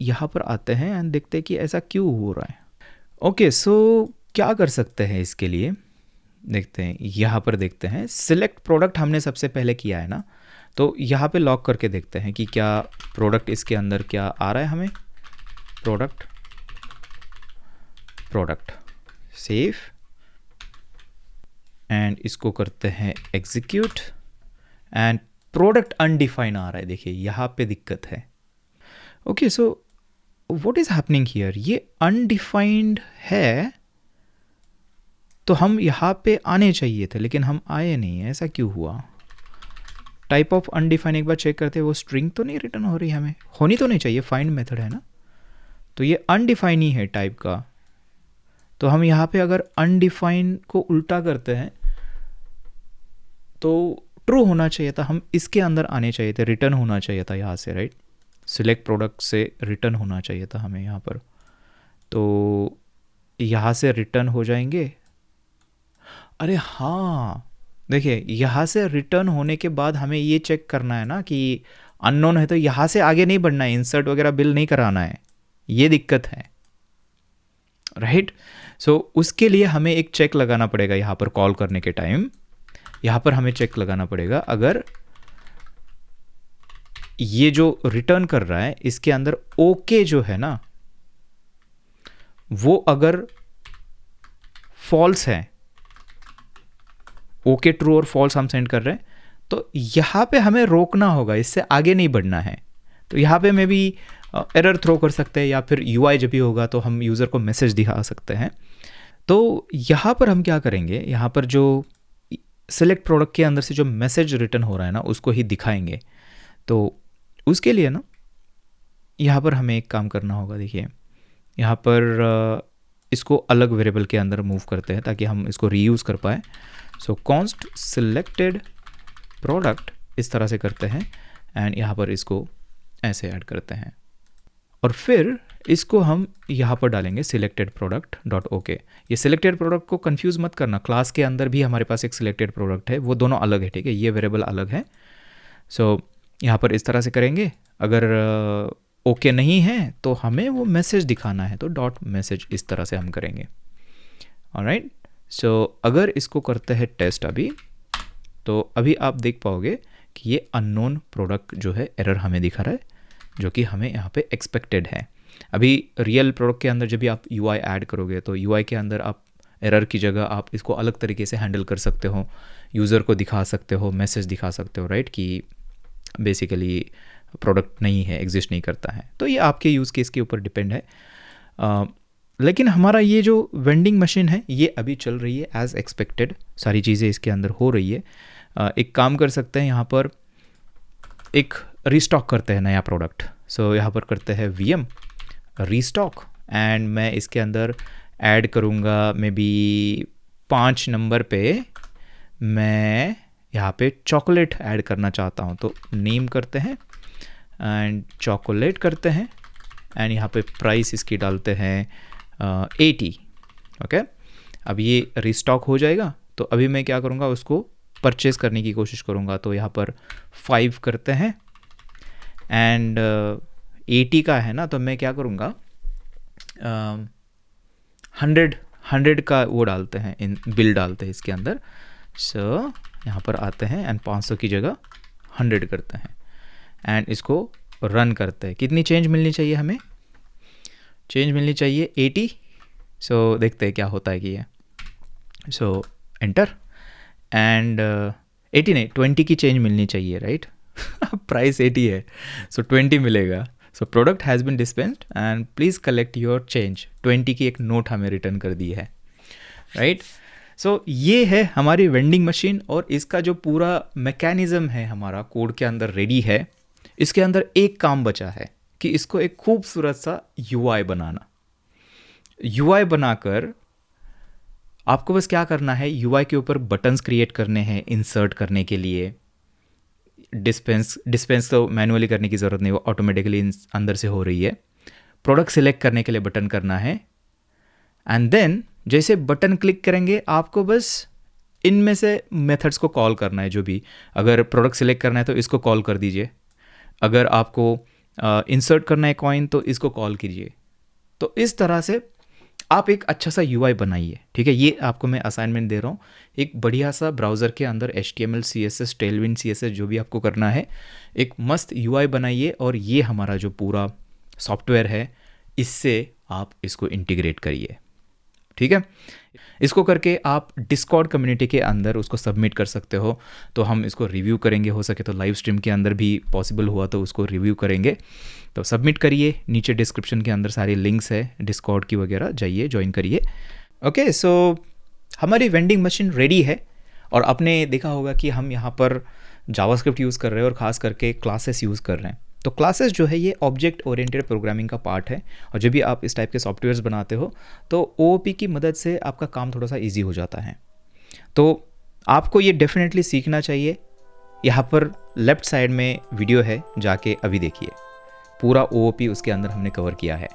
[SPEAKER 1] यहाँ पर आते हैं एंड देखते हैं कि ऐसा क्यों हो रहा है। ओके सो क्या कर सकते हैं इसके लिए, देखते हैं यहाँ पर देखते हैं। सिलेक्ट प्रोडक्ट हमने सबसे पहले किया है ना, तो यहाँ पे लॉक करके देखते हैं कि क्या प्रोडक्ट इसके अंदर क्या आ रहा है हमें। प्रोडक्ट सेव एंड इसको करते हैं एग्जीक्यूट, एंड प्रोडक्ट अनडिफाइन आ रहा है, देखिए यहाँ पे दिक्कत है। Okay so what is happening here, ये अनडिफाइंड है तो हम यहाँ पे आने चाहिए थे लेकिन हम आए नहीं, ऐसा क्यों हुआ। टाइप ऑफ अनडिफाइन एक बार चेक करते हैं, वो स्ट्रिंग तो नहीं रिटर्न हो रही, हमें होनी तो नहीं चाहिए, फाइंड मेथड है ना, तो ये अनडिफाइन ही है टाइप का। तो हम यहाँ पे अगर अनडिफाइन को उल्टा करते हैं तो ट्रू होना चाहिए था, हम इसके अंदर आने चाहिए थे, रिटर्न होना चाहिए था यहाँ से, राइट। सिलेक्ट प्रोडक्ट से रिटर्न होना चाहिए था हमें यहाँ पर, तो यहाँ से रिटर्न हो जाएंगे। अरे हाँ देखिए यहाँ से रिटर्न होने के बाद हमें ये चेक करना है ना कि अननोन है, तो यहाँ से आगे नहीं बढ़ना है, इंसर्ट वगैरह बिल नहीं कराना है, ये दिक्कत है, राइट। सो उसके लिए हमें एक चेक लगाना पड़ेगा यहाँ पर कॉल करने के टाइम, यहाँ पर हमें चेक लगाना पड़ेगा अगर ये जो रिटर्न कर रहा है इसके अंदर ओके जो है ना वो अगर फॉल्स है, ओके ट्रू और फॉल्स हम सेंड कर रहे हैं, तो यहाँ पे हमें रोकना होगा, इससे आगे नहीं बढ़ना है। तो यहाँ पे मैं भी एरर थ्रो कर सकते हैं, या फिर यूआई जब भी होगा तो हम यूज़र को मैसेज दिखा सकते हैं। तो यहाँ पर हम क्या करेंगे, यहाँ पर जो सेलेक्ट प्रोडक्ट के अंदर से जो मैसेज रिटर्न हो रहा है ना उसको ही दिखाएंगे। तो उसके लिए ना यहाँ पर हमें एक काम करना होगा, देखिए यहाँ पर इसको अलग वेरिएबल के अंदर मूव करते हैं ताकि हम इसको रीयूज़ कर पाए। सो कॉन्स्ट सिलेक्टेड प्रोडक्ट इस तरह से करते हैं एंड यहाँ पर इसको ऐसे ऐड करते हैं, और फिर इसको हम यहाँ पर डालेंगे सिलेक्टेड प्रोडक्ट डॉट ओके। ये सिलेक्टेड प्रोडक्ट को कंफ्यूज मत करना, क्लास के अंदर भी हमारे पास एक सिलेक्टेड प्रोडक्ट है, वो दोनों अलग है, ठीक है, ये वेरिएबल अलग है। सो यहाँ पर इस तरह से करेंगे। अगर ओके नहीं है तो हमें वो मैसेज दिखाना है, तो डॉट मैसेज इस तरह से हम करेंगे। ऑलराइट, सो अगर इसको करते हैं टेस्ट अभी, तो अभी आप देख पाओगे कि ये अननोन प्रोडक्ट जो है एरर हमें दिखा रहा है, जो कि हमें यहाँ पे एक्सपेक्टेड है। अभी रियल प्रोडक्ट के अंदर जब भी आप UI ऐड करोगे तो UI के अंदर आप एरर की जगह आप इसको अलग तरीके से हैंडल कर सकते हो, यूज़र को दिखा सकते हो, मैसेज दिखा सकते हो, राइट, कि बेसिकली प्रोडक्ट नहीं है, एग्जिस्ट नहीं करता है। तो ये आपके यूज़ केस के ऊपर डिपेंड है। लेकिन हमारा ये जो वेंडिंग मशीन है ये अभी चल रही है एज़ एक्सपेक्टेड, सारी चीज़ें इसके अंदर हो रही है। एक काम कर सकते हैं, यहाँ पर एक रीस्टॉक करते हैं नया प्रोडक्ट। सो यहाँ पर करते हैं VM रीस्टॉक, एंड मैं इसके अंदर ऐड करूँगा मे बी 5 नंबर पे मैं यहाँ पे चॉकलेट ऐड करना चाहता हूँ। तो नेम करते हैं एंड चॉकलेट करते हैं, एंड यहाँ पे प्राइस इसकी डालते हैं 80। ओके, अब ये रीस्टॉक हो जाएगा। तो अभी मैं क्या करूँगा, उसको परचेज़ करने की कोशिश करूँगा। तो यहाँ पर 5 करते हैं एंड 80 का है ना, तो मैं क्या करूँगा 100 का वो डालते हैं, इन बिल डालते हैं इसके अंदर। सो यहाँ पर आते हैं एंड 500 की जगह 100 करते हैं एंड इसको रन करते हैं। कितनी चेंज मिलनी चाहिए हमें? चेंज मिलनी चाहिए 80। सो देखते हैं क्या होता है कि ये, सो एंटर एंड 80 नहीं 20 की चेंज मिलनी चाहिए, राइट। प्राइस 80 है, सो 20 मिलेगा। So product has bin dispensed and please collect your change. 20 की एक नोट हमें रिटर्न कर दी है, राइट। सो ये है हमारी वेंडिंग मशीन, और इसका जो पूरा मैकेनिज़्म है हमारा कोड के अंदर रेडी है। इसके अंदर एक काम बचा है कि इसको एक खूबसूरत सा UI बनाना। UI बनाकर आपको बस क्या करना है, UI के ऊपर बटन्स क्रिएट करने हैं इंसर्ट करने के लिए। डिस्पेंस तो मैनुअली करने की ज़रूरत नहीं, वो ऑटोमेटिकली अंदर से हो रही है। प्रोडक्ट सिलेक्ट करने के लिए बटन करना है, एंड देन जैसे बटन क्लिक करेंगे आपको बस इनमें से मेथड्स को कॉल करना है। जो भी, अगर प्रोडक्ट सिलेक्ट करना है तो इसको कॉल कर दीजिए, अगर आपको इंसर्ट करना है कॉइन तो इसको कॉल कीजिए। तो इस तरह से आप एक अच्छा सा UI बनाइए, ठीक है। ये आपको मैं असाइनमेंट दे रहा हूँ। एक बढ़िया सा ब्राउज़र के अंदर HTML CSS टेलविंड CSS जो भी आपको करना है, एक मस्त UI बनाइए, और ये हमारा जो पूरा सॉफ्टवेयर है इससे आप इसको इंटीग्रेट करिए, ठीक है। इसको करके आप डिस्कॉर्ड कम्युनिटी के अंदर उसको सबमिट कर सकते हो, तो हम इसको रिव्यू करेंगे। हो सके तो लाइव स्ट्रीम के अंदर भी पॉसिबल हुआ तो उसको रिव्यू करेंगे। तो सबमिट करिए, नीचे डिस्क्रिप्शन के अंदर सारी लिंक्स है डिस्कॉर्ड की वगैरह, जाइए ज्वाइन करिए। ओके, सो हमारी वेंडिंग मशीन रेडी है, और आपने देखा होगा कि हम यहाँ पर जावास्क्रिप्ट यूज़ कर रहे हैं और ख़ास करके क्लासेस यूज़ कर रहे हैं। तो क्लासेस जो है ये ऑब्जेक्ट ओरिएंटेड प्रोग्रामिंग का पार्ट है, और जब भी आप इस टाइप के सॉफ्टवेयर्स बनाते हो तो OOP की मदद से आपका काम थोड़ा सा ईजी हो जाता है। तो आपको ये डेफिनेटली सीखना चाहिए। यहाँ पर लेफ़्ट साइड में वीडियो है, जाके अभी देखिए, पूरा OOP उसके अंदर हमने कवर किया है।